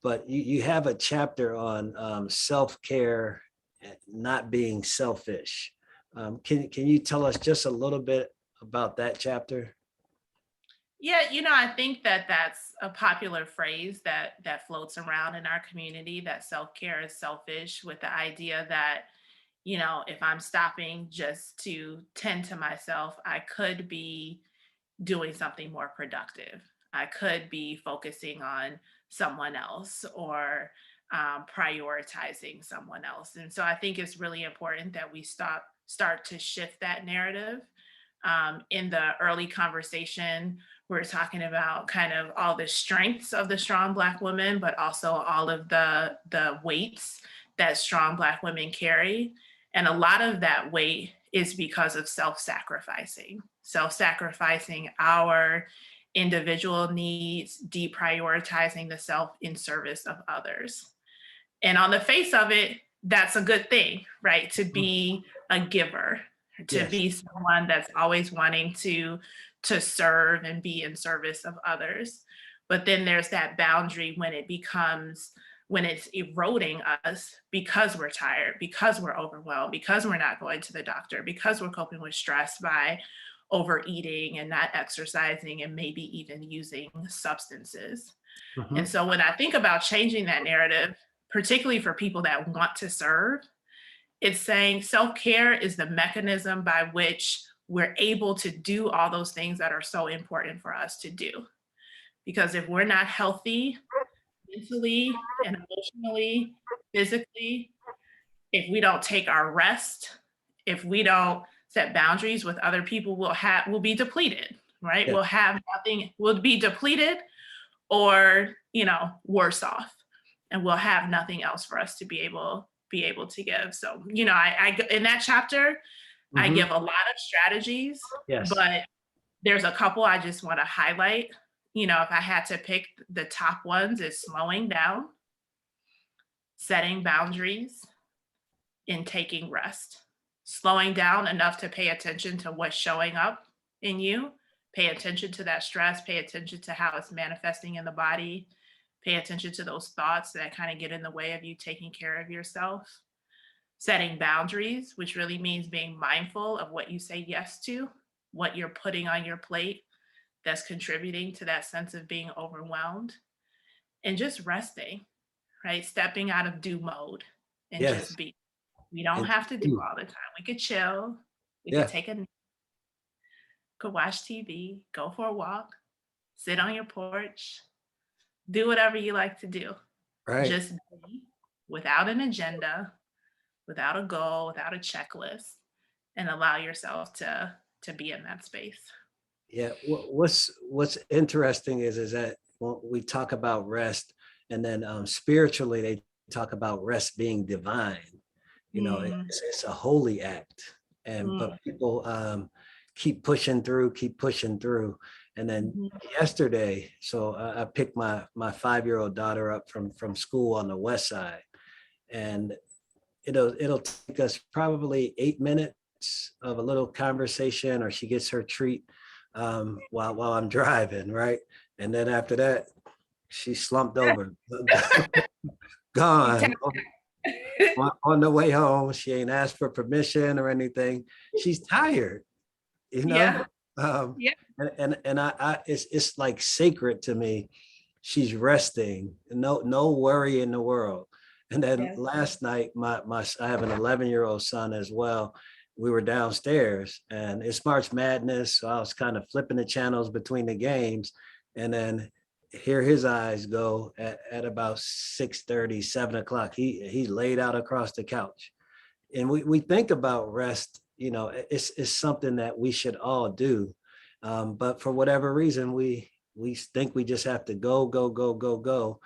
but you have a chapter on self-care, not being selfish. Can you tell us just a little bit about that chapter? Yeah, I think that that's a popular phrase that floats around in our community, that self-care is selfish, with the idea that, if I'm stopping just to tend to myself, I could be doing something more productive. I could be focusing on someone else or prioritizing someone else. And so I think it's really important that we start to shift that narrative. In the early conversation, we're talking about kind of all the strengths of the strong Black woman, but also all of the weights that strong Black women carry. And a lot of that weight is because of self-sacrificing our individual needs, deprioritizing the self in service of others. And on the face of it, that's a good thing, right? To be a giver, to Yes. be someone that's always wanting to serve and be in service of others. But then there's that boundary when it's eroding us because we're tired, because we're overwhelmed, because we're not going to the doctor, because we're coping with stress by overeating and not exercising and maybe even using substances. Mhm. And so when I think about changing that narrative, particularly for people that want to serve, it's saying self-care is the mechanism by which we're able to do all those things that are so important for us to do. Because if we're not healthy mentally and emotionally, physically, if we don't take our rest, if we don't set boundaries with other people, we'll be depleted, right? Yeah. We'll have nothing, we'll be depleted or, worse off. and we'll have nothing else for us to be able to give. So, you know, I in that chapter, I Mhm. give a lot of strategies, Yes. but there's a couple I just want to highlight. You know, if I had to pick the top ones, is slowing down, setting boundaries, and taking rest. Slowing down enough to pay attention to what's showing up in you, pay attention to that stress, pay attention to how it's manifesting in the body, pay attention to those thoughts that kind of get in the way of you taking care of yourself. Setting boundaries, which really means being mindful of what you say yes to, what you're putting on your plate that's contributing to that sense of being overwhelmed, and just resting, right? Stepping out of do mode and just Yes. be. We don't And have to do all the time. We could chill. We could yeah. take a nap, could watch TV, go for a walk, sit on your porch, do whatever you like to do. Right. Just be without an agenda, without a goal, without a checklist, and allow yourself to be in that space. Yeah. What's interesting is that when we talk about rest, and then spiritually they talk about rest being divine. You know, Mm, it's a holy act, and but mm, people keep pushing through. And then mhm. yesterday, so I picked my 5-year-old daughter up from school on the west side, and it'll take us probably 8 minutes of a little conversation, or she gets her treat while I'm driving, right? And then after that, she's slumped over, You gone. tap- On the way home, she ain't asked for permission or anything. She's tired, you know. yeah, Um, yeah, and I it's like sacred to me. She's resting, no worry in the world. And then yes. last night, my I have an 11-year-old son as well. We were downstairs, and it's March Madness, so I was kind of flipping the channels between the games, and then here his eyes go at about 6:30, 7 o'clock. He laid out across the couch. And we think about rest, you know, it's something that we should all do. But for whatever reason, we think we just have to go.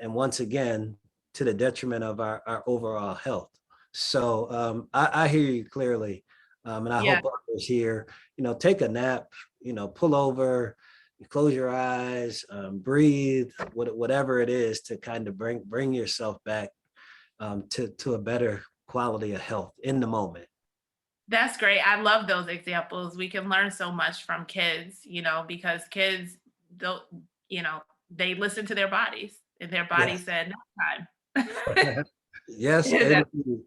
And once again, to the detriment of our overall health. So I hear you clearly. And I Yeah. hope others here, you know, take a nap, you know, pull over, you close your eyes, breathe, whatever it is to kind of bring yourself back to a better quality of health in the moment. That's great. I love those examples. We can learn so much from kids, you know, because kids don't, you know, they listen to their bodies, and their body Yes. said nap time. Yes, And indeed.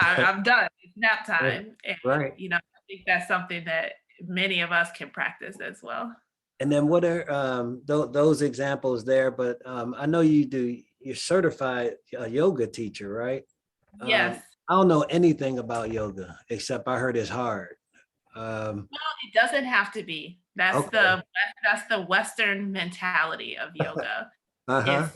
I'm done. It's nap time. And, Right. you know, I think that's something that many of us can practice as well. And then what are those examples there? But I know you're certified yoga teacher, right? Yes. I don't know anything about yoga except I heard it's hard. Um, Well, it doesn't have to be. okay. That's the Western mentality of yoga. Uh-huh. Is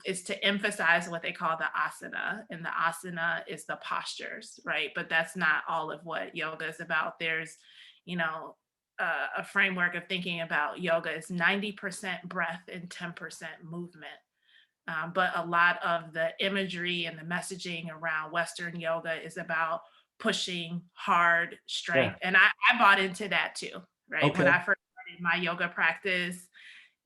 is to emphasize what they call the asana, and the asana is the postures, right? But that's not all of what yoga is about. There's, you know, a framework of thinking about yoga is 90% breath and 10% movement. But a lot of the imagery and the messaging around Western yoga is about pushing hard Yeah. strength. And I bought into that too, right? When Okay. I first started my yoga practice,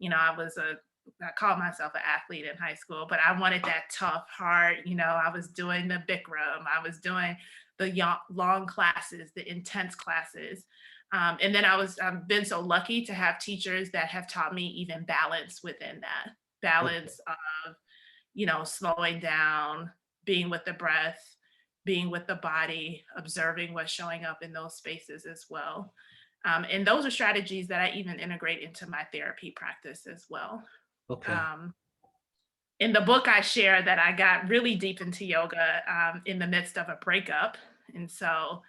you know, I called myself an athlete in high school, but I wanted that tough, hard, you know, I was doing the Bikram, I was doing the long classes, the intense classes. And then I've been so lucky to have teachers that have taught me even balance within that Okay. balance of, you know, slowing down, being with the breath, being with the body, observing what's showing up in those spaces as well. And those are strategies that I even integrate into my therapy practice as well. Okay. Um, in the book, I share that I got really deep into yoga in the midst of a breakup. And so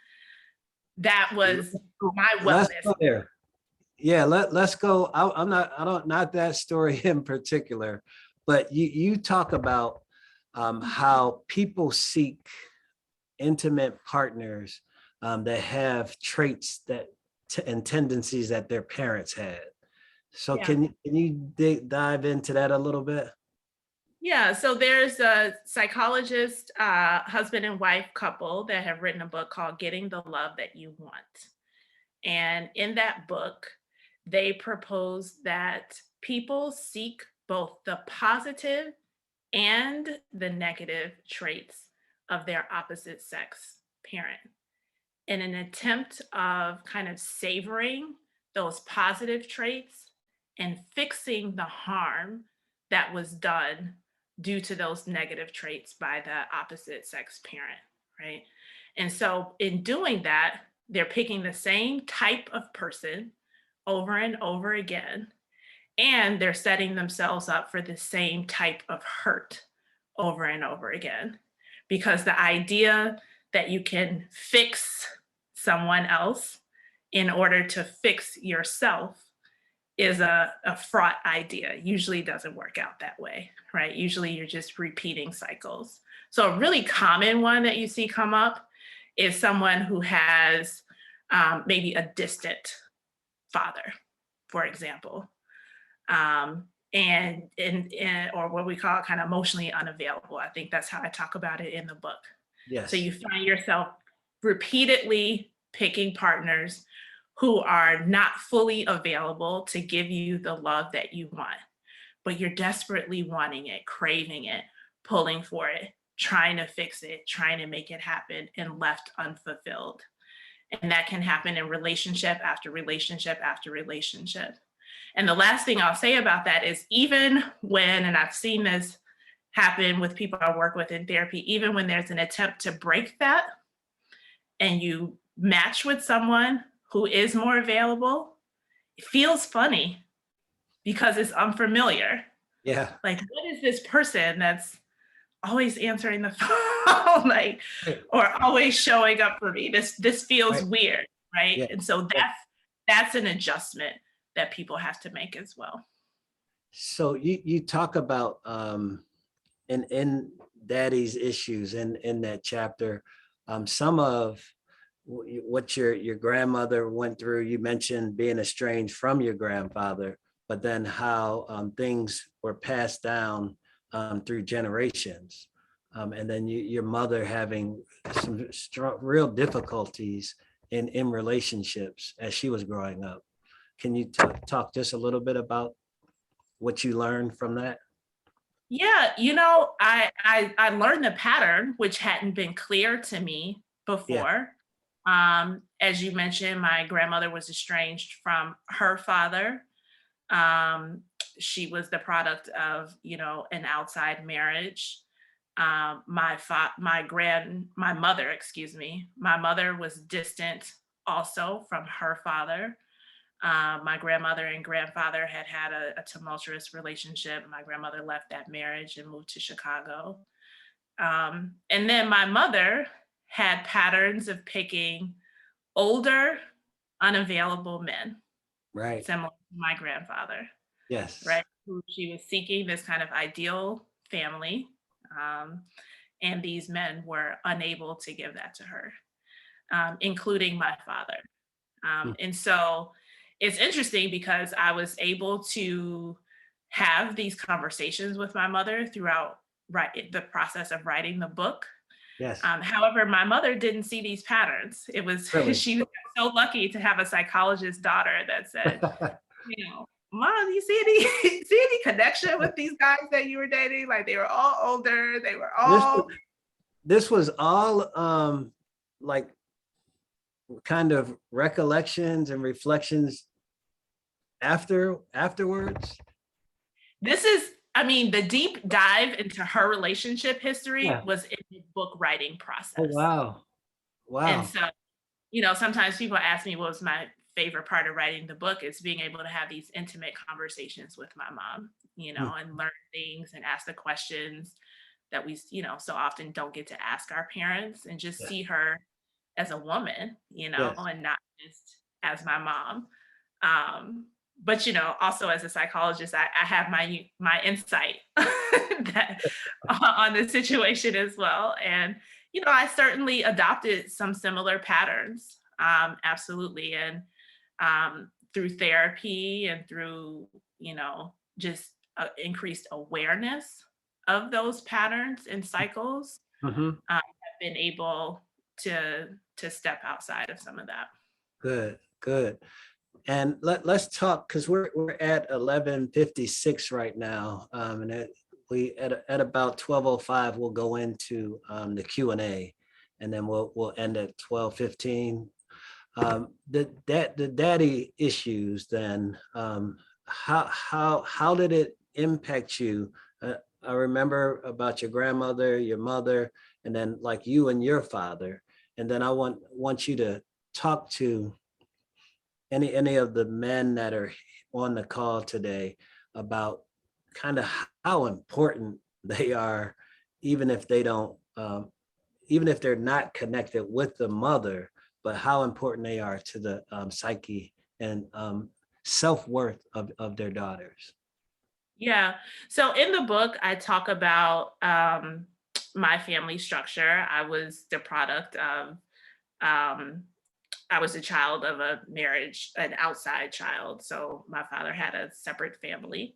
that was my Let's wellness. go there. Yeah, let's go. I don't not that story in particular, but you talk about how people seek intimate partners that have traits and tendencies that their parents had. So Yeah. can you dive into that a little bit? Yeah, so there's a psychologist, husband and wife couple that have written a book called Getting the Love That You Want. And in that book, they propose that people seek both the positive and the negative traits of their opposite sex parent in an attempt of kind of savoring those positive traits and fixing the harm that was done due to those negative traits by the opposite sex parent, right? And so in doing that, they're picking the same type of person over and over again, and they're setting themselves up for the same type of hurt over and over again. Because the idea that you can fix someone else in order to fix yourself is a fraught idea. Usually doesn't work out that way, right? Usually you're just repeating cycles. So a really common one that you see come up is someone who has maybe a distant father, for example, and or what we call kind of emotionally unavailable. I think that's how I talk about it in the book. So Yes. you find yourself repeatedly picking partners who are not fully available to give you the love that you want, but you're desperately wanting it, craving it, pulling for it, trying to fix it, trying to make it happen, and left unfulfilled. And that can happen in relationship after relationship after relationship. And the last thing I'll say about that is even when, and I've seen this happen with people I work with in therapy, even when there's an attempt to break that and you match with someone who is more available, it feels funny because it's unfamiliar. Yeah. Like, what is this person that's always answering the phone, like, Right. or always showing up for me? This feels Right. weird, right? Yeah. And so that's an adjustment that people have to make as well. So you talk about in Daddy's issues in that chapter, some of what your grandmother went through. You mentioned being estranged from your grandfather, but then how things were passed down through generations, and then your mother having some real difficulties in relationships as she was growing up. Can you talk just a little bit about what you learned from that? Yeah, I learned the pattern, which hadn't been clear to me Yeah. before. As you mentioned, my grandmother was estranged from her father. Um, she was the product of, an outside marriage. My mother, excuse me, my mother was distant also from her father. My grandmother and grandfather had a tumultuous relationship. My grandmother left that marriage and moved to Chicago. And then my mother had patterns of picking older, unavailable men, Right. similar to my grandfather, Yes. right? Who she was seeking this kind of ideal family. And these men were unable to give that to her, including my father. Mm. And so it's interesting because I was able to have these conversations with my mother throughout the process of writing the book. Yes. However, my mother didn't see these patterns. It was Really. she was so lucky to have a psychologist daughter that said, Mom, you see any see any connection with these guys that you were dating? Like they were all older, they were this all this was all like kind of recollections and reflections afterwards. I mean, the deep dive into her relationship history Yeah. was in the book writing Oh process. wow. And Wow. so, sometimes people ask me what was my favorite part of writing the book. Is being able to have these intimate conversations with my mom, Hmm. and learn things and ask the questions that we, so often don't get to ask our parents, and just Yeah. see her as a woman, Yes. and not just as my mom. But also as a psychologist, I have my insight that, on the situation as well. And I certainly adopted some similar patterns, absolutely, and through therapy and through just increased awareness of those patterns and cycles, Mhm. have been able to step outside of some of that. Good, good. And let's talk, because we're at 11:56 right now, and at about 12:05 we'll go into the Q&A, and then we'll end at 12:15. The daddy issues. Then, how did it impact you? I remember about your grandmother, your mother, and then like you and your father. And then I want you to talk to any of the men that are on the call today about kind of how important they are, even if they don't, even if they're not connected with the mother, but how important they are to the psyche and self-worth of their daughters. Yeah. So in the book, I talk about my family structure. I was the product of, um, I was a child of a marriage, an outside child. So my father had a separate family.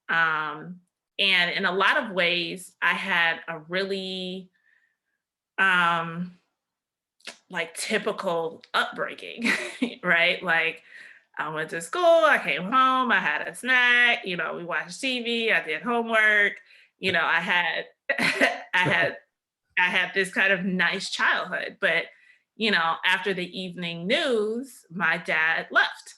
Um, and in a lot of ways, I had a really um, like typical upbringing, right? Like I went to school, I came home, I had a snack, we watched TV, I did homework, I had I had this kind of nice childhood. But, after the evening news, my dad left.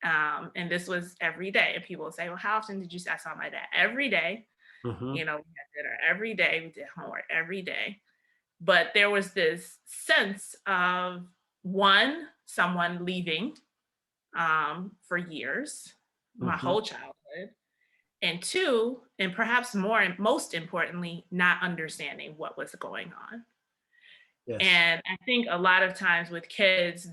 And this was every day. And people would say, well, how often did you see? I saw my dad every day. We Mhm. had dinner every day, we did homework every day. But there was this sense of one, someone leaving for years, my Mhm. whole childhood, and two, and perhaps more and most importantly, not understanding what was going on. Yes. And I think a lot of times with kids,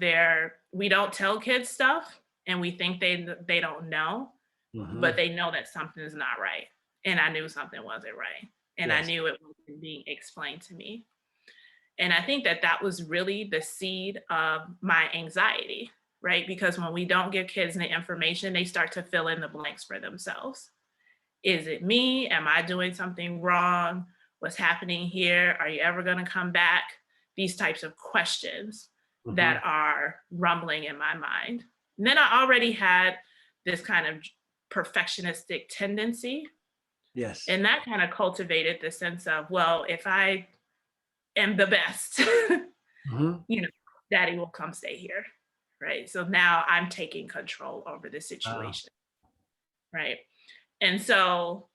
we don't tell kids stuff, and we think they don't know, but Mhm. they know that something is not right. And I knew something wasn't right, and I Yes. knew it wasn't being explained to me. And I think that was really the seed of my anxiety, right? Because when we don't give kids the information, they start to fill in the blanks for themselves. Is it me? Am I doing something wrong? What's happening here? Are you ever going to come back? These types of questions Mhm. that are rumbling in my mind. And then I already had this kind of perfectionistic tendency. Yes. And that kind of cultivated the sense of, well, if I am the best, Mhm. you know, daddy will come stay here. Right. So now I'm taking control over the Wow. situation. Right. And so,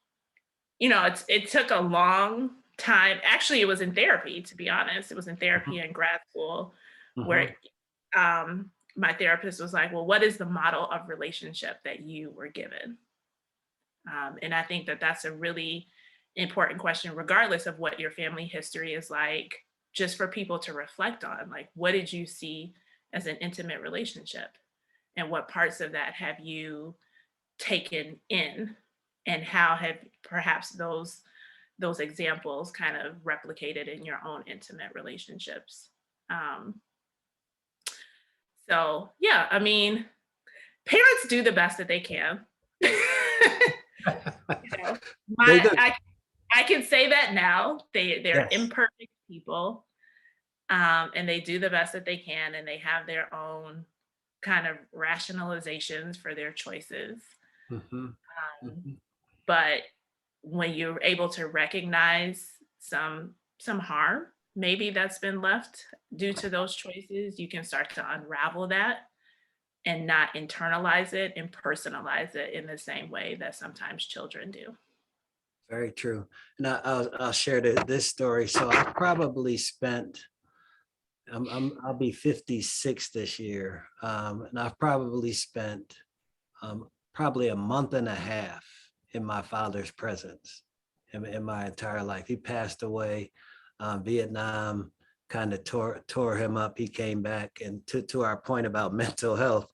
it took a long time. Actually, it was in therapy, to be honest. It was in therapy Mhm. in grad school where Mhm. my therapist was like, well, what is the model of relationship that you were given? And I think that that's a really important question, regardless of what your family history is like, just for people to reflect on. Like, what did you see as an intimate relationship? And what parts of that have you taken in? And how have perhaps those examples kind of replicated in your own intimate relationships? Um, so yeah, I mean, parents do the best that they can. You know, They my do. I can say that now. They're Yes. imperfect people, and they do the best that they can, and they have their own kind of rationalizations for their choices. Mhm. Um, Mhm. but when you're able to recognize some harm, maybe that's been left due to those choices, you can start to unravel that and not internalize it and personalize it in the same way that sometimes children do. Very true. And I'll share this story. So I probably spent I'll be 56 this year, and I've probably spent probably a month and a half in my father's presence in my entire life. He passed away. Vietnam kind of tore him up. He came back, and to our point about mental health,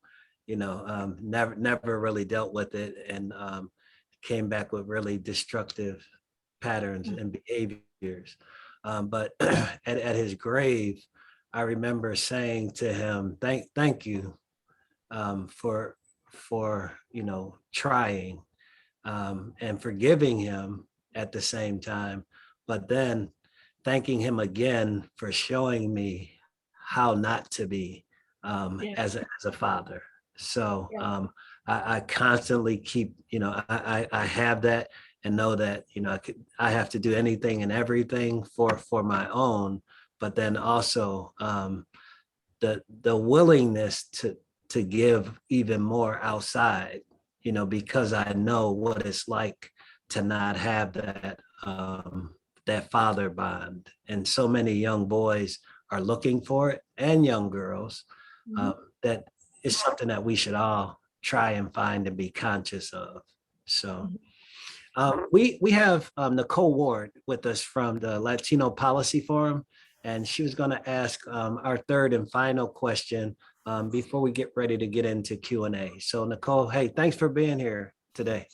never really dealt with it, and came back with really destructive patterns and behaviors. But at his grave, I remember saying to him, "Thank you for trying and forgiving him at the same time, but then thanking him again for showing me how not to be Yeah. as a father. So Yeah. I constantly keep, I have that and know that, I have to do anything and everything for my own, but then also the willingness to give even more outside, because I know what it's like to not have that father bond. And so many young boys are looking for it, and young girls, Mhm. that is something that we should all try and find and be conscious of. So we have Nicole Ward with us from the Latino Policy Forum, and she was going to ask our third and final question before we get ready to get into Q&A. So Nicole, hey, thanks for being here today.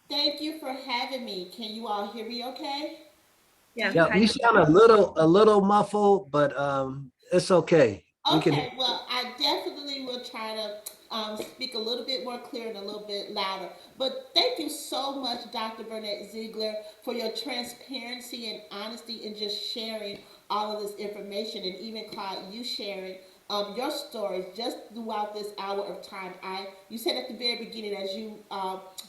Thank you for having me. Can you all hear me okay? Yes. Yeah, Hi, you sound a little muffled, but it's okay. We can. Okay, well, I definitely will try to speak a little bit more clear and a little bit louder. But thank you so much, Dr. Burnett Ziegler, for your transparency and honesty and just sharing all of this information, and even Clyde, you sharing your stories just throughout this hour of time. You said at the very beginning, as you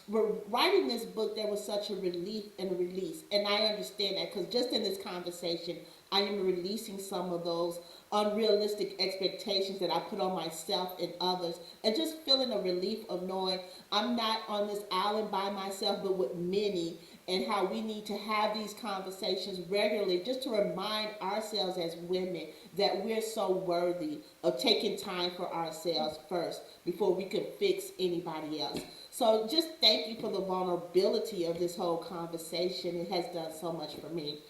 were writing this book, there was such a relief and a release, and I understand that because just in this conversation, I am releasing some of those unrealistic expectations that I put on myself and others, and just feeling a relief of knowing I'm not on this island by myself, but with many, and how we need to have these conversations regularly just to remind ourselves as women that we're so worthy of taking time for ourselves first before we can fix anybody else. So just thank you for the vulnerability of this whole conversation. It has done so much for me.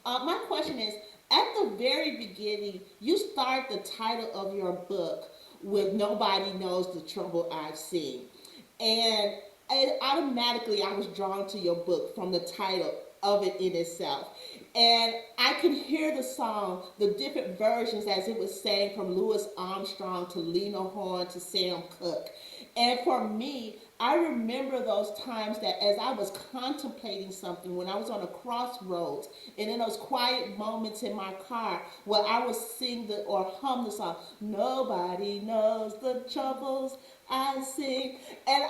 My question is, at the very beginning, you start the title of your book with "Nobody Knows the Trouble I've Seen," and automatically I was drawn to your book from the title of it in itself. And I could hear the song, the different versions as it was sang from Louis Armstrong to Lena Horne to Sam Cooke. And for me, I remember those times that as I was contemplating something, when I was on a crossroads, and in those quiet moments in my car where I would sing or hum the song, "Nobody knows the troubles I sing." And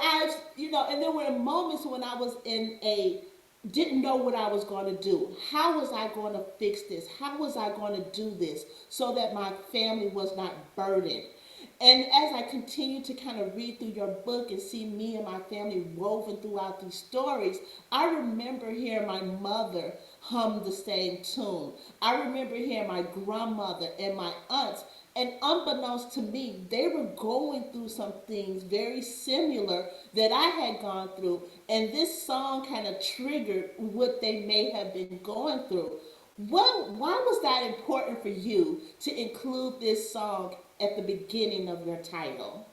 and there were moments when I was didn't know what I was going to do. How was I going to fix this? How was I going to do this so that my family was not burdened? And as I continue to kind of read through your book and see me and my family woven throughout these stories, I remember hearing my mother hum the same tune. I remember hearing my grandmother and my aunts, and unbeknownst to me, they were going through some things very similar that I had gone through. And this song kind of triggered what they may have been going through. Why was that important for you to include this song at the beginning of your title?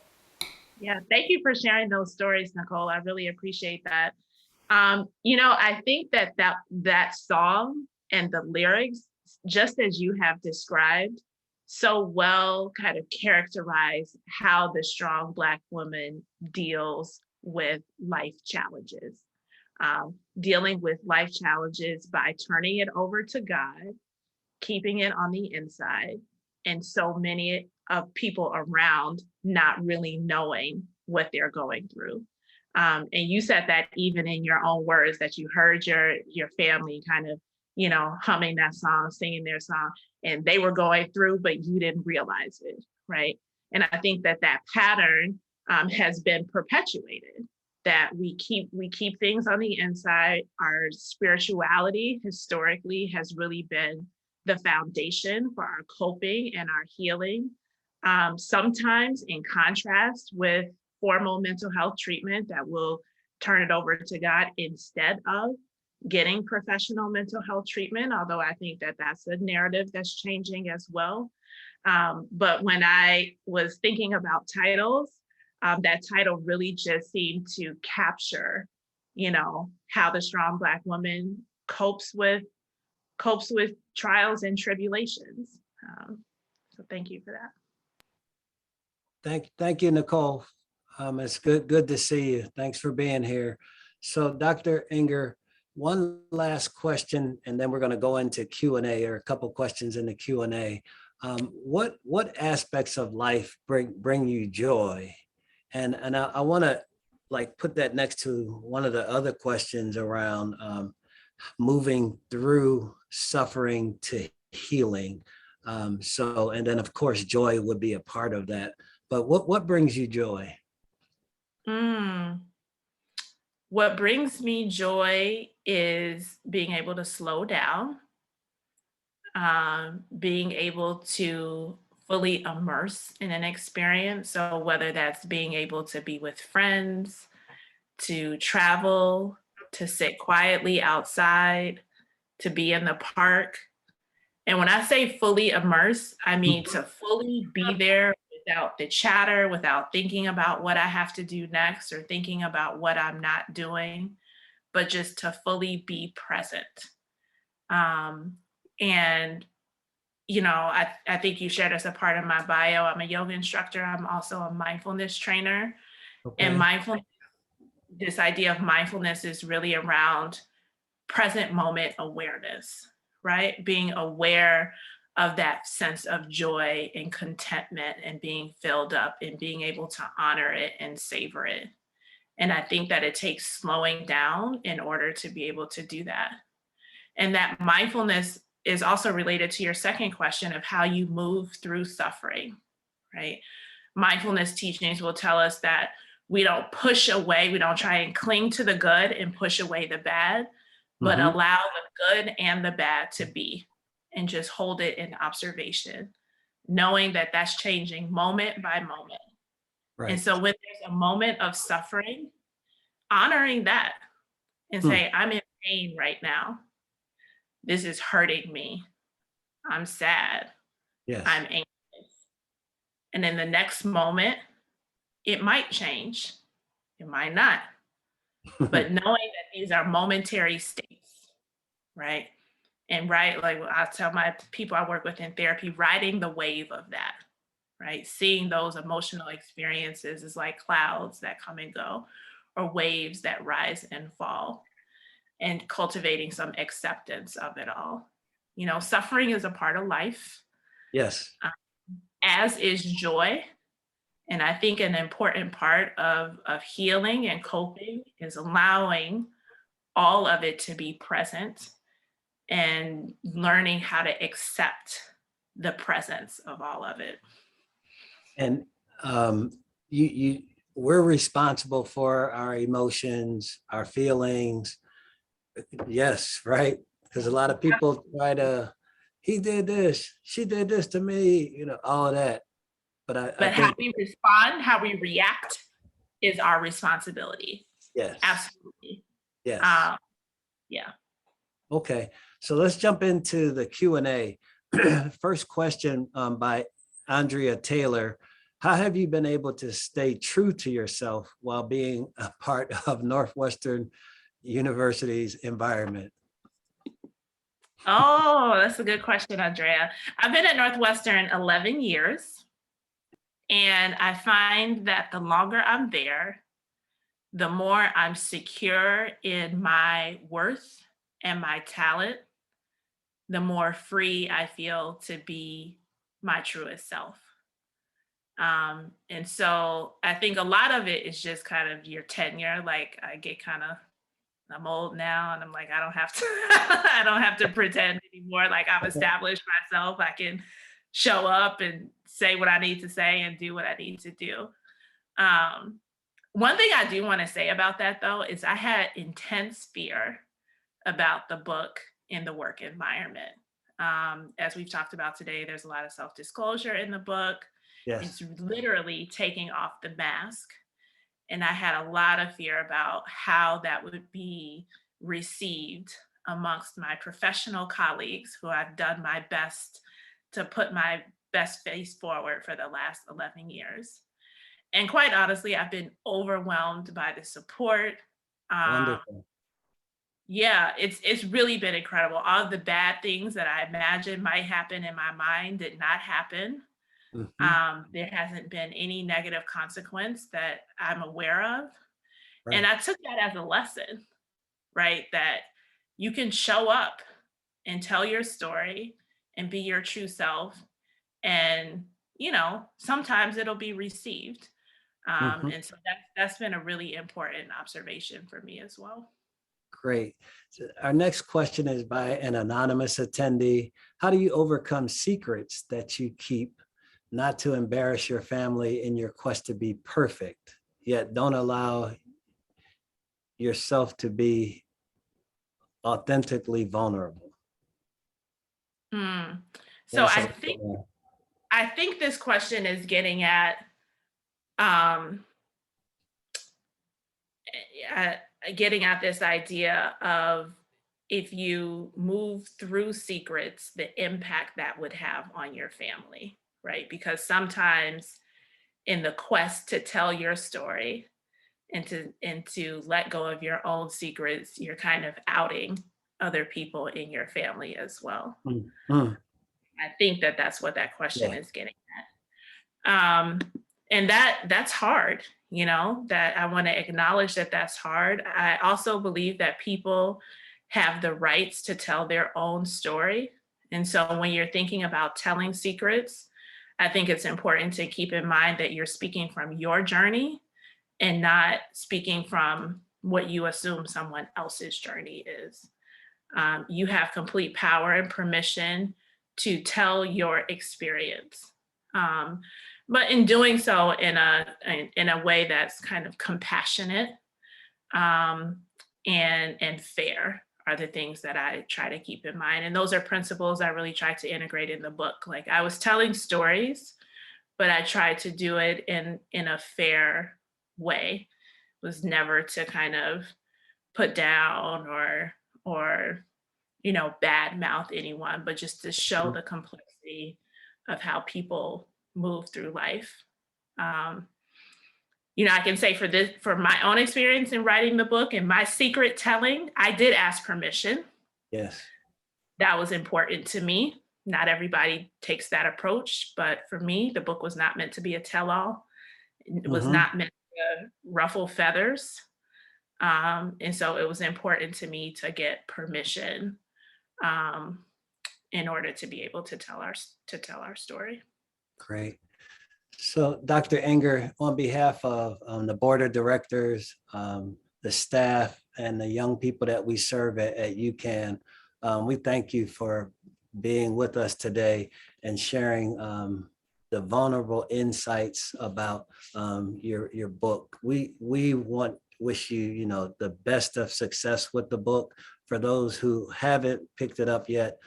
Yeah, thank you for sharing those stories, Nicole. I really appreciate that. I think that song and the lyrics, just as you have described, so well kind of characterize how the strong Black woman deals with life challenges. Dealing with life challenges by turning it over to God, keeping it on the inside, and so many of people around not really knowing what they're going through. And you said that even in your own words, that you heard your family kind of, humming that song, singing their song, and they were going through, but you didn't realize it, right? And I think that pattern has been perpetuated. That we keep things on the inside. Our spirituality historically has really been the foundation for our coping and our healing. Sometimes in contrast with formal mental health treatment that will turn it over to God instead of getting professional mental health treatment, although I think that that's a narrative that's changing as well. But when I was thinking about titles, that title really just seemed to capture, how the strong Black woman copes with trials and tribulations. So thank you for that. Thank you, Nicole. It's good to see you. Thanks for being here. So, Dr. Inger, one last question, and then we're going to go into Q&A, or a couple questions in the Q&A. What aspects of life bring you joy? And I want to like put that next to one of the other questions around moving through suffering to healing. And then of course, joy would be a part of that. But what brings you joy? What brings me joy is being able to slow down, being able to fully immerse in an experience. So whether that's being able to be with friends, to travel, to sit quietly outside, to be in the park. And when I say fully immerse, I mean to fully be there without the chatter, without thinking about what I have to do next or thinking about what I'm not doing, but just to fully be present. And I think you shared as a part of my bio, I'm a yoga instructor. I'm also a mindfulness trainer. And Okay. this idea of mindfulness is really around present moment awareness, right? Being aware of that sense of joy and contentment and being filled up and being able to honor it and savor it. And I think that it takes slowing down in order to be able to do that. And that mindfulness is also related to your second question of how you move through suffering, right? Mindfulness teachings will tell us that we don't push away, we don't try and cling to the good and push away the bad, but allow the good and the bad to be and just hold it in observation, knowing that that's changing moment by moment. Right. And so when there's a moment of suffering, honoring that and say, I'm in pain right now. This is hurting me. I'm sad. Yes. I'm anxious. And in the next moment, it might change. It might not. But knowing that these are momentary states, right? And like I tell my people I work with in therapy, riding the wave of that, right? Seeing those emotional experiences is like clouds that come and go, or waves that rise and fall, and cultivating some acceptance of it all. Suffering is a part of life, Yes. as is joy. And I think an important part of healing and coping is allowing all of it to be present and learning how to accept the presence of all of it. And we're responsible for our emotions, our feelings. Yes, right. Because a lot of people try to, he did this, she did this to me, all of that. But I But how think, we respond, how we react is our responsibility. yes. Absolutely. Yes. Yeah. Okay. So let's jump into the Q&A. First question by Andrea Taylor. How have you been able to stay true to yourself while being a part of Northwestern University's environment? Oh, that's a good question, Andrea. I've been at Northwestern 11 years, and I find that the longer I'm there, the more I'm secure in my worth and my talent, the more free I feel to be my truest self. And so I think a lot of it is just kind of your tenure. Like I'm old now and I'm like, I don't have to, I don't have to pretend anymore. Like I've established myself. I can show up and say what I need to say and do what I need to do. One thing I do want to say about that though, is I had intense fear about the book in the work environment. As we've talked about today, there's a lot of self-disclosure in the book. Yes. It's literally taking off the mask. And I had a lot of fear about how that would be received amongst my professional colleagues who I've done my best to put my best face forward for the last 11 years. And quite honestly, I've been overwhelmed by the support. Wonderful. Yeah, it's really been incredible. All of the bad things that I imagined might happen in my mind did not happen. There hasn't been any negative consequence that I'm aware of. Right. And I took that as a lesson, right? That you can show up and tell your story and be your true self. And, sometimes it'll be received. Mhm. And so that's been a really important observation for me as well. Great. So our next question is by an anonymous attendee. How do you overcome secrets that you keep not to embarrass your family in your quest to be perfect, yet don't allow yourself to be authentically vulnerable? Mm. So That's I a think I think this question is getting um, at this idea of, if you move through secrets, the impact that would have on your family, right? Because sometimes in the quest to tell your story and to let go of your own secrets, you're kind of outing other people in your family as well. Mm, I think that that's what that question yeah, is getting at. And that's hard, that I want to acknowledge that that's hard. I also believe that people have the rights to tell their own story. And so when you're thinking about telling secrets, I think it's important to keep in mind that you're speaking from your journey and not speaking from what you assume someone else's journey is. You have complete power and permission to tell your experience. Um, but in doing so in a way that's kind of compassionate, um, and fair are the things that I try to keep in mind. And those are principles I really try to integrate in the book. Like, I was telling stories, but I tried to do it in a fair way. It was never to kind of put down or bad mouth anyone, but just to show the complexity of how people move through life. Um, I can say for my own experience in writing the book and my secret telling, I did ask permission. yes. That was important to me. Not everybody takes that approach, but for me, the book was not meant to be a tell-all. It was Mhm. not meant to ruffle feathers. And so it was important to me to get permission, um, in order to be able to tell our story. Great. So, Dr. Enger, on behalf of the board of directors, the staff, and the young people that we serve at UCAN, we thank you for being with us today and sharing the vulnerable insights about your book. We wish you the best of success with the book. For those who haven't picked it up yet,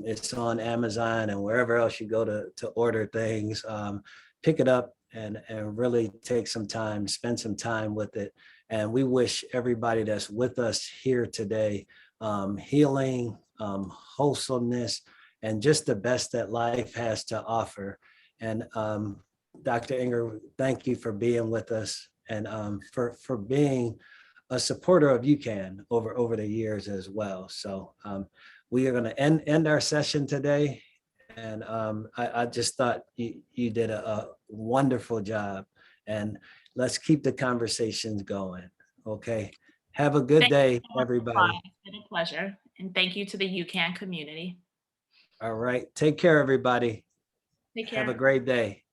it's on Amazon and wherever else you go to order things. Pick it up and really take some time, spend some time with it. And we wish everybody that's with us here today healing, wholesomeness, and just the best that life has to offer. And Dr. Enger, thank you for being with us and for being a supporter of UCAN over the years as well. So we are going to end our session today. And I just thought you did a wonderful job. And let's keep the conversations going. Okay. Have a good Thank you day, so much for everybody. applying. It's been a pleasure. And thank you to the UCAN community. All right. Take care, everybody. Take Have a care. great day.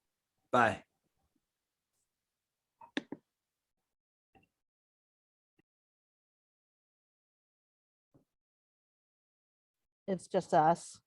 Bye. It's just us.